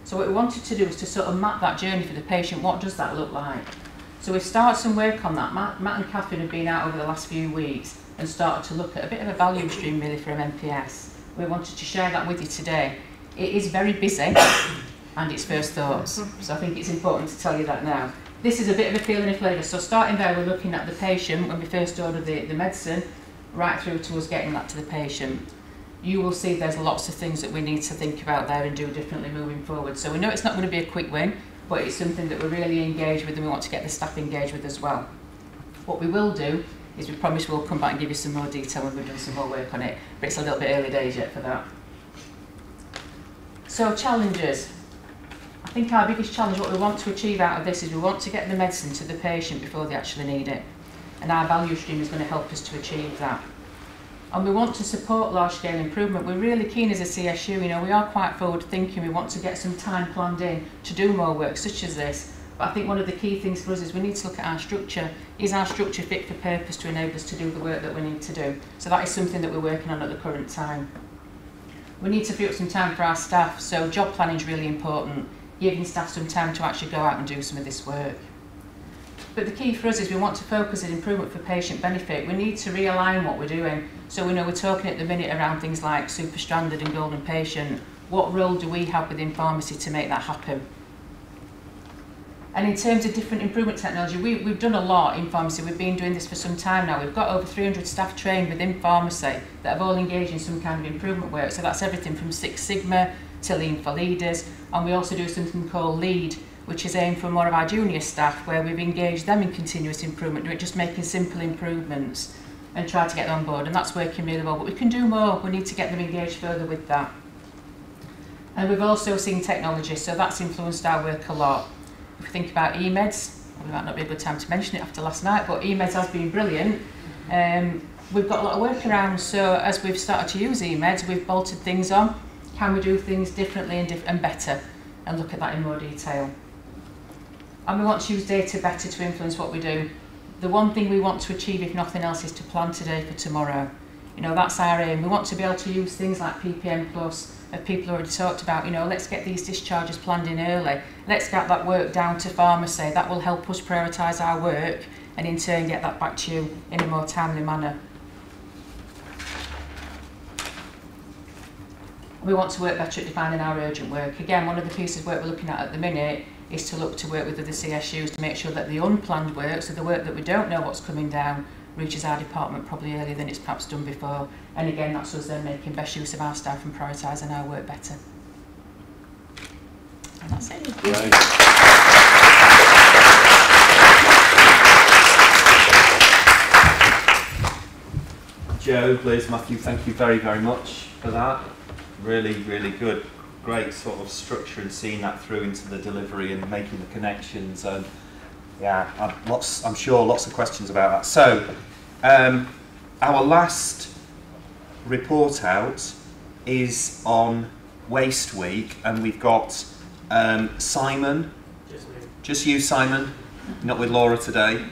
[SPEAKER 8] So what we wanted to do is to sort of map that journey for the patient. What does that look like? So we've started some work on that. Matt and Catherine have been out over the last few weeks and started to look at a bit of a value stream really from MPS. We wanted to share that with you today. It is very busy and it's first thoughts. So I think it's important to tell you that now. This is a bit of a feeling of flavour. So starting there, we're looking at the patient when we first order the medicine, right through to us getting that to the patient. You will see there's lots of things that we need to think about there and do differently moving forward. So we know it's not going to be a quick win, but it's something that we're really engaged with and we want to get the staff engaged with as well. What we will do is we promise we'll come back and give you some more detail when we've done some more work on it, but it's a little bit early days yet for that. So challenges. I think our biggest challenge, what we want to achieve out of this is we want to get the medicine to the patient before they actually need it. And our value stream is going to help us to achieve that. And we want to support large-scale improvement. We're really keen as a CSU, we are quite forward-thinking. We want to get some time planned in to do more work such as this. But I think one of the key things for us is we need to look at our structure. Is our structure fit for purpose to enable us to do the work that we need to do? So that is something that we're working on at the current time. We need to free up some time for our staff, so job planning is really important, giving staff some time to actually go out and do some of this work. But the key for us is we want to focus on improvement for patient benefit. We need to realign what we're doing. So we know we're talking at the minute around things like super standard and golden patient. What role do we have within pharmacy to make that happen? And in terms of different improvement technology, we've done a lot in pharmacy. We've been doing this for some time now. We've got over 300 staff trained within pharmacy that have all engaged in some kind of improvement work. So that's everything from Six Sigma to Lean for Leaders. And we also do something called Lead, which is aimed for more of our junior staff, where we've engaged them in continuous improvement, just making simple improvements and try to get them on board. And that's working really well. But we can do more. We need to get them engaged further with that. And we've also seen technology, so that's influenced our work a lot. If we think about eMeds, we might not be a good time to mention it after last night, but eMeds has been brilliant. We've got a lot of workarounds, so as we've started to use eMeds, we've bolted things on. Can we do things differently and better? And look at that in more detail. And we want to use data better to influence what we do. The one thing we want to achieve, if nothing else, is to plan today for tomorrow. That's our aim. We want to be able to use things like PPM Plus, as people already talked about, let's get these discharges planned in early. Let's get that work down to pharmacy. That will help us prioritise our work and in turn get that back to you in a more timely manner. We want to work better at defining our urgent work. Again, one of the pieces of work we're looking at the minute is to look to work with other CSUs to make sure that the unplanned work, so the work that we don't know what's coming down, reaches our department probably earlier than it's perhaps done before. And again, that's us then making best use of our staff and prioritising our work better. And that's it.
[SPEAKER 2] Right. Joe, Liz, Matthew, thank you very, very much for that. Really, really good. Great sort of structure and seeing that through into the delivery and making the connections. And yeah, I'm sure lots of questions about that. So, our last report out is on Waste Week, and we've got Simon. Just you, Simon. Not with Laura today.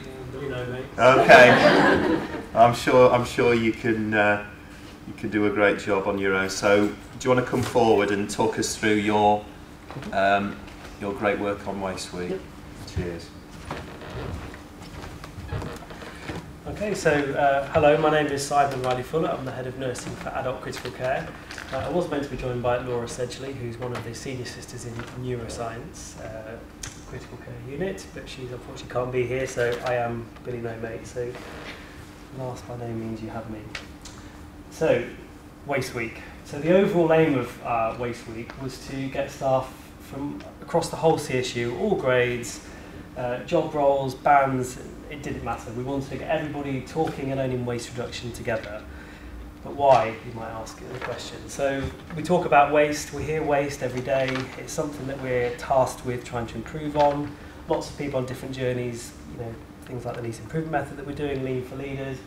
[SPEAKER 2] Okay. I'm sure you can do a great job on your own. So, do you want to come forward and talk us through your great work on Waste Week? Cheers.
[SPEAKER 9] Okay, so hello, my name is Simon Riley Fuller. I'm the Head of Nursing for Adult Critical Care. I was meant to be joined by Laura Sedgley, who's one of the senior sisters in neuroscience critical care unit, but she unfortunately can't be here, so I am Billy No Mate. So last by no means you have me. So, Waste Week. So the overall aim of Waste Week was to get staff from across the whole CSU, all grades, job roles, bands, it didn't matter. We wanted to get everybody talking and owning waste reduction together. But why, you might ask the question. So we talk about waste, we hear waste every day. It's something that we're tasked with trying to improve on. Lots of people on different journeys, you know, things like the Leeds improvement method that we're doing, Lean for Leaders.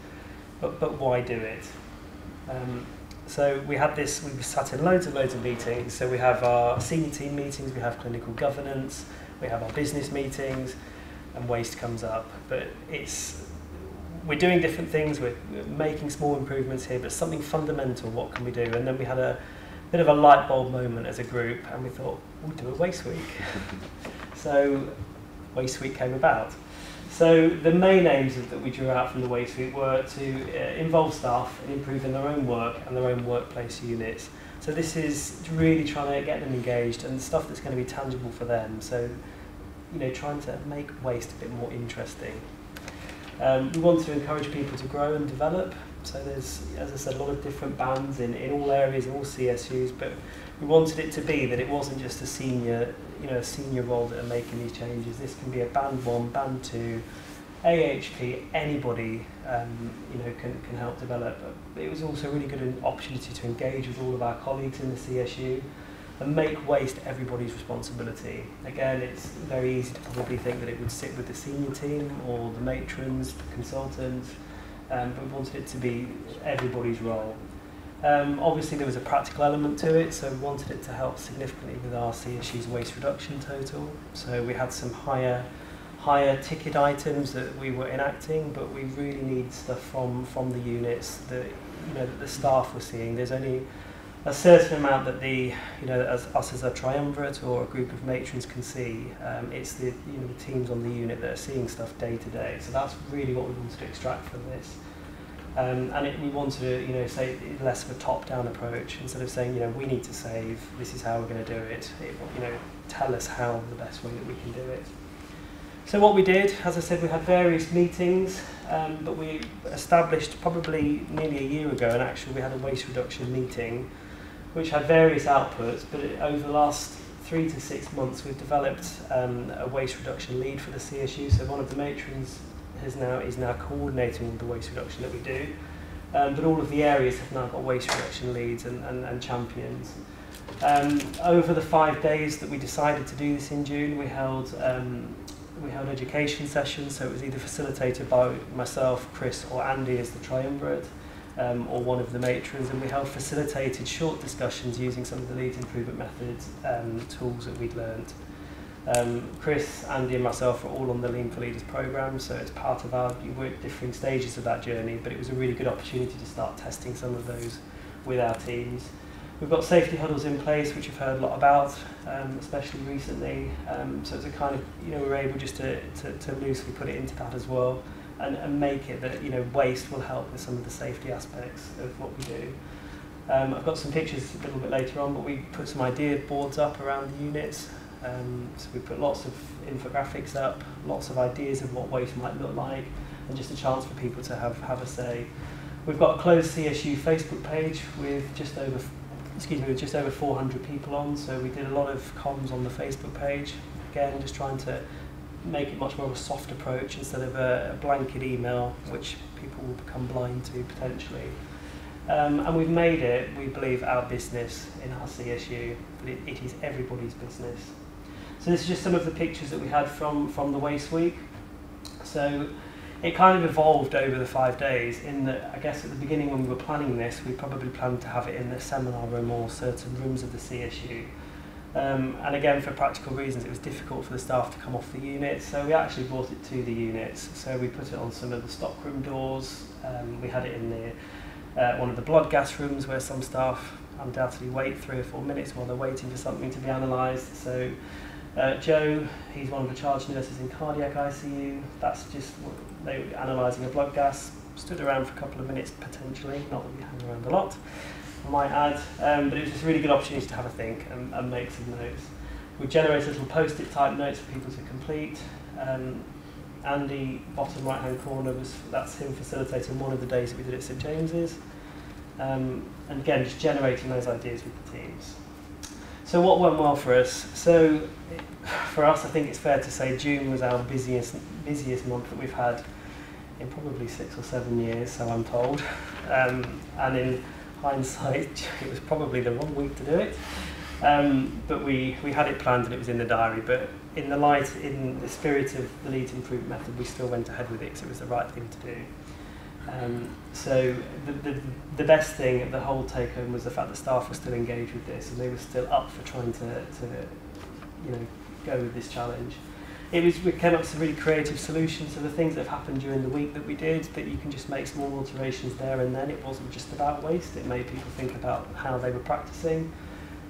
[SPEAKER 9] But why do it? So we had this, we sat in loads and loads of meetings. So we have our senior team meetings, we have clinical governance, we have our business meetings, and waste comes up. But we're doing different things, we're making small improvements here, but something fundamental, what can we do? And then we had a bit of a light bulb moment as a group, and we thought, we'll do a Waste Week. So Waste Week came about. So the main aims that we drew out from the Waste Week were to involve staff in improving their own work and their own workplace units. So this is really trying to get them engaged and stuff that's going to be tangible for them. So, you know, trying to make waste a bit more interesting. We want to encourage people to grow and develop. So there's, as I said, a lot of different bands in all areas, in all CSUs, but we wanted it to be that it wasn't just a senior role that are making these changes. This can be a band 1, band 2, AHP, anybody can help develop. It was also a really good opportunity to engage with all of our colleagues in the CSU and make waste everybody's responsibility. Again, it's very easy to probably think that it would sit with the senior team or the matrons, the consultants, but we wanted it to be everybody's role. Obviously there was a practical element to it, so we wanted it to help significantly with our CSU's waste reduction total. So we had some higher ticket items that we were enacting, but we really need stuff from the units that that the staff were seeing. There's only a certain amount that us as a triumvirate or a group of matrons can see. It's the teams on the unit that are seeing stuff day to day. So that's really what we wanted to extract from this. We wanted to say less of a top-down approach. Instead of saying we need to save, this is how we're going to do it. Tell us how the best way that we can do it. So what we did, as I said, we had various meetings, but we established probably nearly a year ago, and actually we had a waste reduction meeting which had various outputs, but over the last 3 to 6 months we've developed a waste reduction lead for the CSU. So one of the matrons is now coordinating all the waste reduction that we do, but all of the areas have now got waste reduction leads and champions. Over the 5 days that we decided to do this in June, we held education sessions, so it was either facilitated by myself, Chris or Andy as the triumvirate, or one of the matrons, and we held facilitated short discussions using some of the Leeds improvement methods tools that we'd learnt. Chris, Andy and myself are all on the Lean for Leaders programme, so it's part of we're at different stages of that journey, but it was a really good opportunity to start testing some of those with our teams. We've got safety huddles in place, which you've heard a lot about, especially recently. So it's a kind of, we're able just to loosely put it into that as well, and make it that, waste will help with some of the safety aspects of what we do. I've got some pictures a little bit later on, but we put some idea boards up around the units. So we put lots of infographics up, lots of ideas of what waste might look like, and just a chance for people to have a say. We've got a closed CSU Facebook page with just over 400 people on, so we did a lot of comms on the Facebook page. Again, just trying to make it much more of a soft approach instead of a blanket email, which people will become blind to potentially. And we've made it, we believe, our business in our CSU, but it is everybody's business. So this is just some of the pictures that we had from the Waste Week. So it kind of evolved over the 5 days in that, I guess at the beginning when we were planning this, we probably planned to have it in the seminar room or certain rooms of the CSU. And again, for practical reasons, it was difficult for the staff to come off the units, so we actually brought it to the units. So we put it on some of the stockroom doors, we had it in one of the blood gas rooms where some staff undoubtedly wait 3 or 4 minutes while they're waiting for something to be analysed. So Joe, he's one of the charge nurses in cardiac ICU, that's just they were analysing a blood gas. stood around for a couple of minutes potentially, not that we hang around a lot, I might add, but it was just a really good opportunity to have a think and make some notes. We've generated little post-it type notes for people to complete. Andy, bottom right hand corner, that's him facilitating one of the days that we did at St James's. And again, just generating those ideas with the teams. So what went well for us? So for us, I think it's fair to say June was our busiest month that we've had in probably 6 or 7 years, so I'm told. And in hindsight, it was probably the wrong week to do it. But we had it planned and it was in the diary. But in the spirit of the Leeds Improvement Method, we still went ahead with it because it was the right thing to do. So the best thing, the whole take home, was the fact that staff were still engaged with this and they were still up for trying to go with this challenge. We came up with some really creative solutions to the things that have happened during the week that we did, that you can just make small alterations there and then. It wasn't just about waste, it made people think about how they were practicing.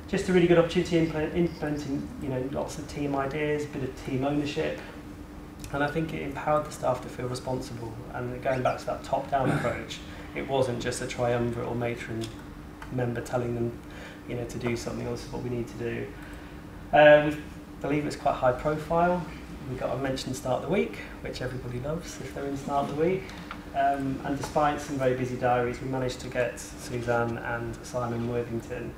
[SPEAKER 9] Just a really good opportunity implementing lots of team ideas, a bit of team ownership, and I think it empowered the staff to feel responsible. And going back to that top-down approach, it wasn't just a triumvirate or matron member telling them to do something, or this is what we need to do. We believe it's quite high profile. We got a mention start of the week, which everybody loves if they're in start of the week. And despite some very busy diaries, we managed to get Suzanne and Simon Worthington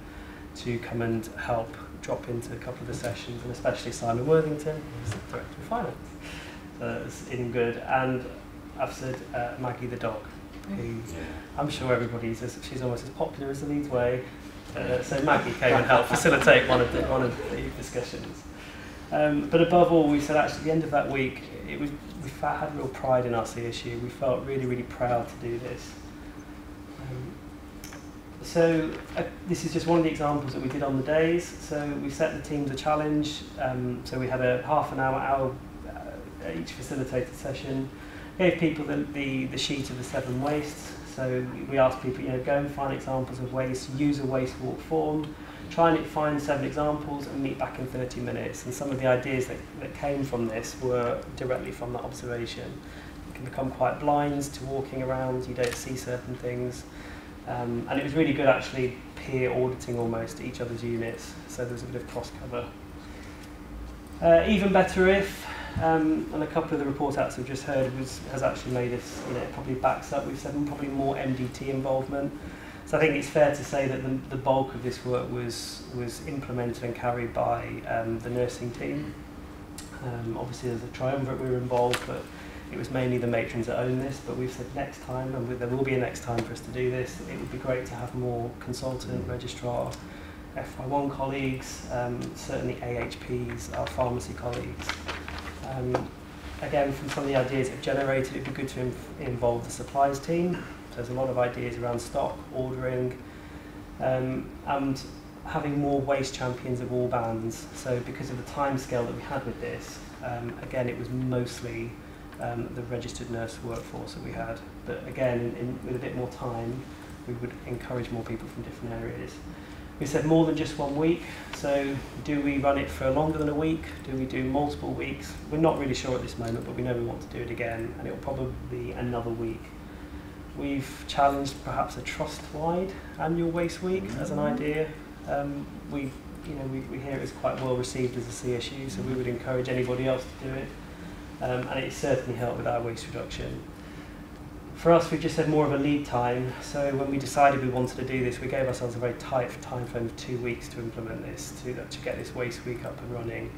[SPEAKER 9] to come and help drop into a couple of the sessions, and especially Simon Worthington, who's the Director of Finance. So it's in good. And I've said Maggie the dog, who I'm sure she's almost as popular as the Leeds Way. So Maggie came and helped facilitate one of the discussions. But above all, we said actually at the end of that week, we had real pride in our CSU. We felt really, really proud to do this. So this is just one of the examples that we did on the days. So we set the teams a challenge. So we had a half an hour each facilitated session. Gave people the sheet of the 7 wastes. So we asked people, go and find examples of waste, use a waste walk form, try and find 7 examples and meet back in 30 minutes. And some of the ideas that came from this were directly from that observation. You can become quite blind to walking around, you don't see certain things. And it was really good actually peer auditing almost each other's units, so there was a bit of cross cover. Even better if, and a couple of the report outs we've just heard has actually made us, it probably backs up, we've said probably more MDT involvement. So I think it's fair to say that the bulk of this work was implemented and carried by the nursing team. Obviously there's a triumvirate we were involved, but it was mainly the matrons that own this, but we've said next time, and there will be a next time for us to do this, it would be great to have more consultant, registrar, FY1 colleagues, certainly AHPs, our pharmacy colleagues. Again, from some of the ideas that have generated, it would be good to involve the supplies team. So there's a lot of ideas around stock, ordering, and having more waste champions of all bands. So because of the time scale that we had with this, again, it was mostly the registered nurse workforce that we had. But again, with a bit more time, we would encourage more people from different areas. We said more than just 1 week, so do we run it for longer than a week? Do we do multiple weeks? We're not really sure at this moment, but we know we want to do it again, and it will probably be another week. We've challenged perhaps a trust-wide annual waste week as an idea. We hear it's quite well received as a CSU, so we would encourage anybody else to do it. And it certainly helped with our waste reduction. For us, we've just had more of a lead time, so when we decided we wanted to do this, we gave ourselves a very tight time frame of 2 weeks to implement this, to get this waste week up and running.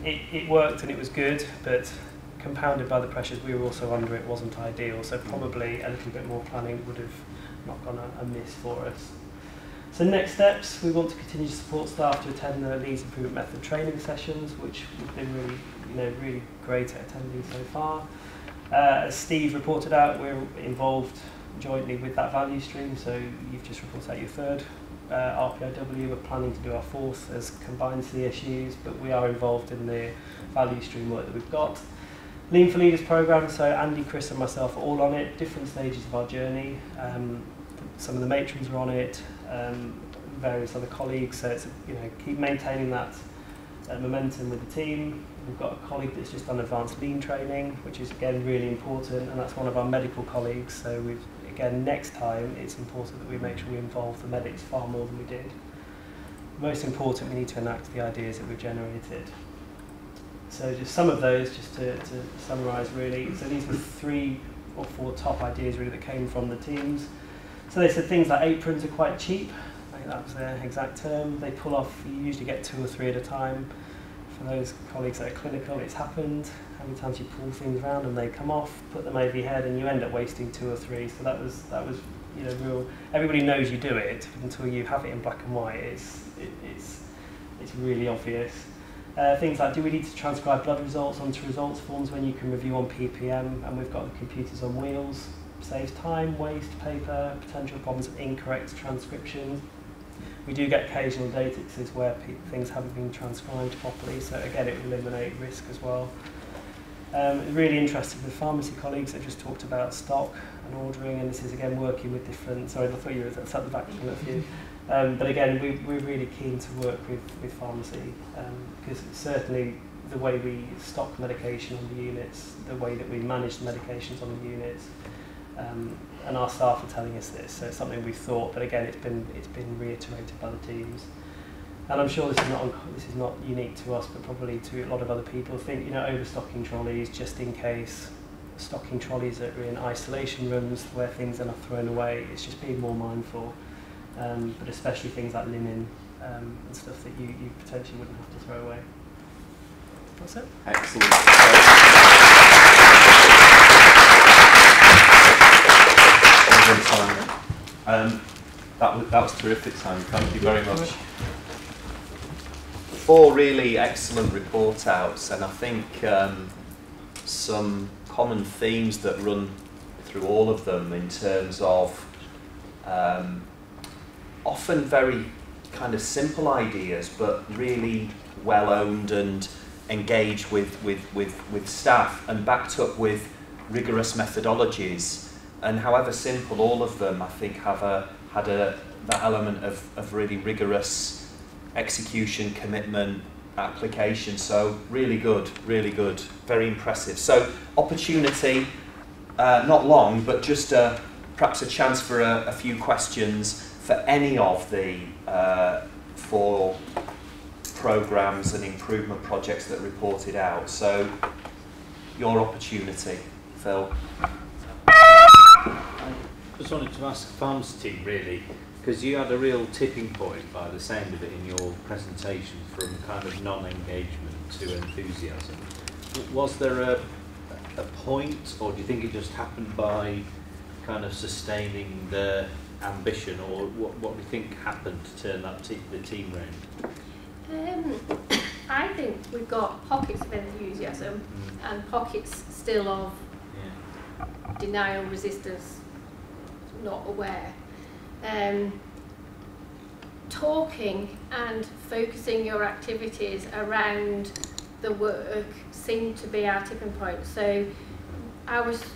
[SPEAKER 9] It worked and it was good, but compounded by the pressures we were also under, it wasn't ideal, so probably a little bit more planning would have not gone amiss for us. So next steps, we want to continue to support staff to attend the Leeds Improvement Method training sessions, which we've been really great at attending so far. As Steve reported out, we're involved jointly with that value stream, so you've just reported out your 3rd RPIW. We're planning to do our 4th as combined CSUs, but we are involved in the value stream work that we've got. Lean for Leaders programme, so Andy, Chris and myself are all on it, different stages of our journey. Some of the matrons are on it, various other colleagues, so it's keep maintaining that momentum with the team. We've got a colleague that's just done advanced lean training, which is again really important, and that's one of our medical colleagues. So again, next time it's important that we make sure we involve the medics far more than we did. Most important, we need to enact the ideas that we've generated. So just some of those, just to summarise really. So these were 3 or 4 top ideas really that came from the teams. So they said things like aprons are quite cheap. I think that was their exact term. They pull off, you usually get 2 or 3 at a time. For those colleagues that are clinical, it's happened. How many times you pull things around and they come off, put them over your head, and you end up wasting 2 or 3. So that was you know, real. Everybody knows you do it until you have it in black and white. It's really obvious. Things like, do we need to transcribe blood results onto results forms when you can review on PPM, and we've got the computers on wheels? Saves time, waste, paper, potential problems of incorrect transcription. We do get occasional data cases where things haven't been transcribed properly, so again it will eliminate risk as well. Really interested with pharmacy colleagues that just talked about stock and ordering, and this is again working with different, sorry I thought you were at the back of you. But again, we're really keen to work with pharmacy, because certainly the way we stock medication on the units, the way that we manage the medications on the units, and our staff are telling us this, so it's something we've thought, but again, it's been reiterated by the teams. And I'm sure this is not unique to us, but probably to a lot of other people. Think, you know, overstocking trolleys just in case, stocking trolleys that are in isolation rooms where things are not thrown away. It's just being more mindful, but especially things like linen and stuff that you potentially wouldn't have to throw away. That's it.
[SPEAKER 2] Excellent. That was terrific, Simon. Thank you very much. 4 really excellent report outs, and I think some common themes that run through all of them in terms of often very kind of simple ideas, but really well owned and engaged with staff and backed up with rigorous methodologies. And however simple, all of them I think have had that element of really rigorous execution, commitment, application. So really good, very impressive. So opportunity, not long, but just perhaps a chance for a few questions for any of the 4 programmes and improvement projects that reported out. So your opportunity, Phil.
[SPEAKER 10] I just wanted to ask the pharmacy team really, because you had a real tipping point by the sound of it in your presentation from kind of non-engagement to enthusiasm. Was there a point, or do you think it just happened by kind of sustaining the ambition, or what do you think happened to turn that the team round?
[SPEAKER 7] I think we've got pockets of enthusiasm and pockets still of denial, resistance, not aware. Talking and focusing your activities around the work seemed to be our tipping point. So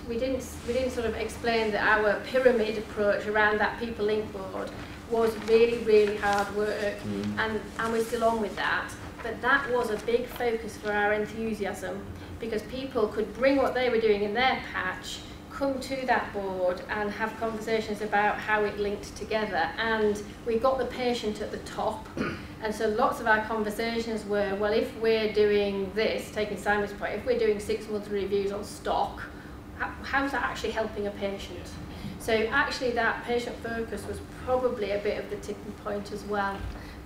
[SPEAKER 7] we didn't sort of explain that our pyramid approach around that people link board was really hard work, and we're still on with that. But that was a big focus for our enthusiasm, because people could bring what they were doing in their patch, come to that board and have conversations about how it linked together, and we got the patient at the top. And so lots of our conversations were, well, if we're doing this, taking Simon's point, if we're doing 6-month reviews on stock, how's that actually helping a patient? So actually that patient focus was probably a bit of the tipping point as well,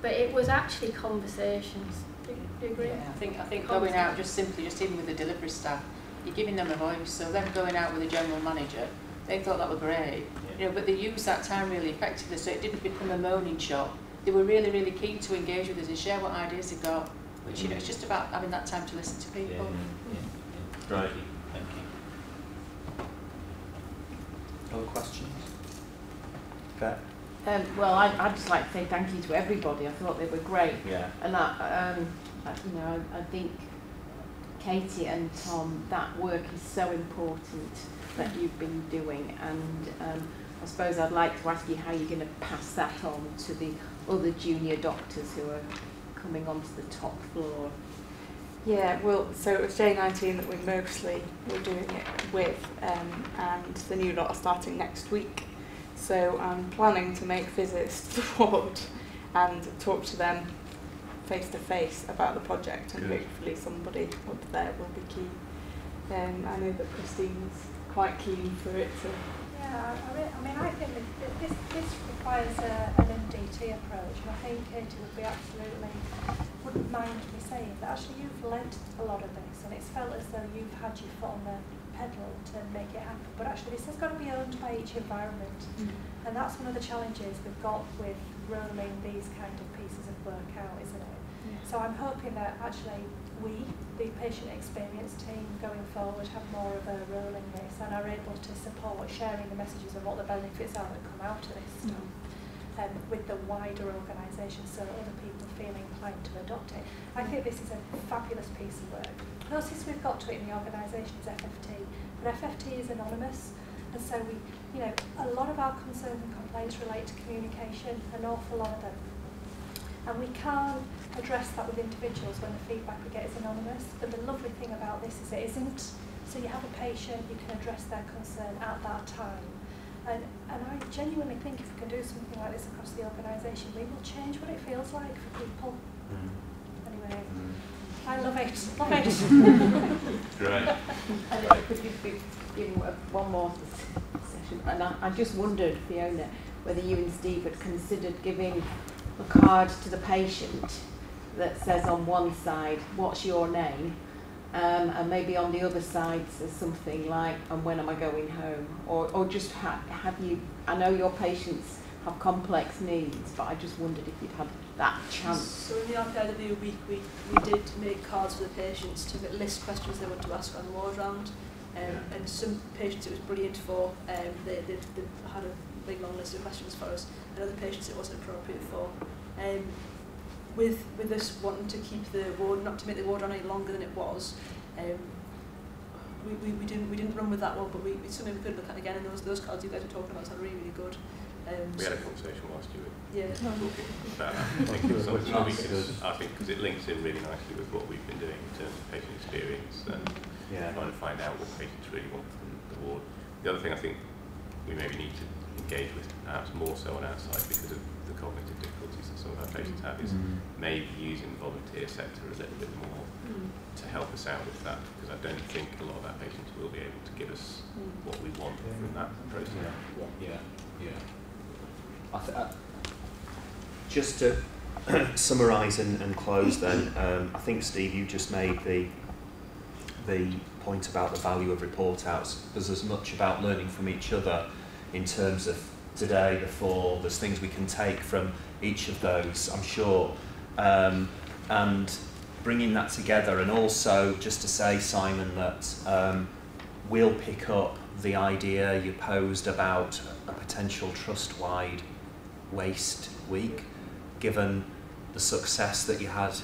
[SPEAKER 7] but it was actually conversations. Do you agree?
[SPEAKER 8] Yeah, I think going out just even with the delivery staff, you're giving them a voice. So them going out with a general manager, they thought that was great, you know, but they used that time really effectively, so it didn't become a moaning shop. They were really keen to engage with us and share what ideas they got, which, you know, it's just about having that time to listen to people.
[SPEAKER 2] Right.
[SPEAKER 10] Thank you.
[SPEAKER 2] Other questions? Okay.
[SPEAKER 11] Well, I'd just like to say thank you to everybody. I thought they were great.
[SPEAKER 2] Yeah.
[SPEAKER 11] And that, you know, I think Katie and Tom, that work is so important that you've been doing, and I suppose I'd like to ask you how you're going to pass that on to the other junior doctors who are coming onto the top floor.
[SPEAKER 1] Yeah, well, so it was J19 that we mostly were doing it with, and the new lot are starting next week. So I'm planning to make visits to the ward and talk to them face to face about the project, and hopefully somebody up there will be keen. I know that Christine's quite keen for it to.
[SPEAKER 12] Yeah, I mean, I think that this requires an MDT approach, and I think Katie would be wouldn't mind me saying that actually you've led a lot of this, and it's felt as though you've had your foot on the pedal to make it happen, but actually this has got to be owned by each environment, and that's one of the challenges we've got with rolling these kind of pieces of work out, isn't it? So I'm hoping that actually we, the patient experience team going forward, have more of a role in this and are able to support sharing the messages of what the benefits are that come out of this stuff with the wider organisation, so other people feel inclined to adopt it. I think this is a fabulous piece of work. Closest we've got to it in the organisation is FFT, but FFT is anonymous, and so we, you know, a lot of our concerns and complaints relate to communication, an awful lot of them. And we can't address that with individuals when the feedback we get is anonymous. But the lovely thing about this is it isn't. So you have a patient, you can address their concern at that time. And I genuinely think if we can do something like this across the organisation, we will change what it feels like for people. Anyway, I love it. Love it.
[SPEAKER 5] Great.
[SPEAKER 11] And could you be giving one more session? And I just wondered, Fiona, whether you and Steve had considered giving a card to the patient that says on one side, what's your name? And maybe on the other side says something like, and when am I going home? Or just have you, I know your patients have complex needs, but I just wondered if you'd had that chance.
[SPEAKER 4] So in the RPIW week, we did make cards for the patients to list questions they want to ask on the ward round. And some patients it was brilliant for, they had a big long list of questions for us, and other patients it wasn't appropriate for. With us wanting to keep the ward, not to make the ward on any longer than it was, we didn't run with that one, but it's something we could look at again. And those cards you guys were talking about sound really, really good.
[SPEAKER 5] We had a conversation whilst you were talking about that. I think because it links in really nicely with what we've been doing in terms of patient experience and trying to find out what patients really want from the ward. The other thing I think we maybe need to engage with perhaps more so on our side because of the cognitive difficulties that some of our patients have is maybe using the volunteer sector a little bit more to help us out with that, because I don't think a lot of our patients will be able to give us what we want from that process.
[SPEAKER 2] Just to summarise and close then, I think Steve, you just made the point about the value of report outs. There's as much about learning from each other in terms of today, the fall, there's things we can take from each of those, I'm sure, and bringing that together. And also just to say, Simon, that we'll pick up the idea you posed about a potential trust-wide waste week, given the success that you had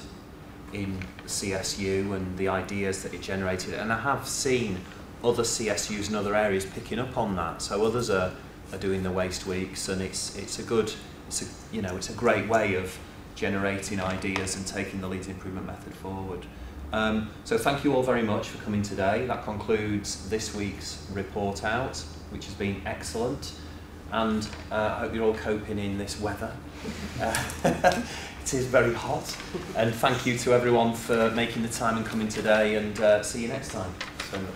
[SPEAKER 2] in CSU and the ideas that it generated. And I have seen other CSUs in other areas picking up on that. So others are doing the waste weeks, and it's a great way of generating ideas and taking the Leeds improvement method forward. So thank you all very much for coming today. That concludes this week's report out, which has been excellent. And I hope you're all coping in this weather. It is very hot. And thank you to everyone for making the time and coming today, and see you next time. Thanks so much.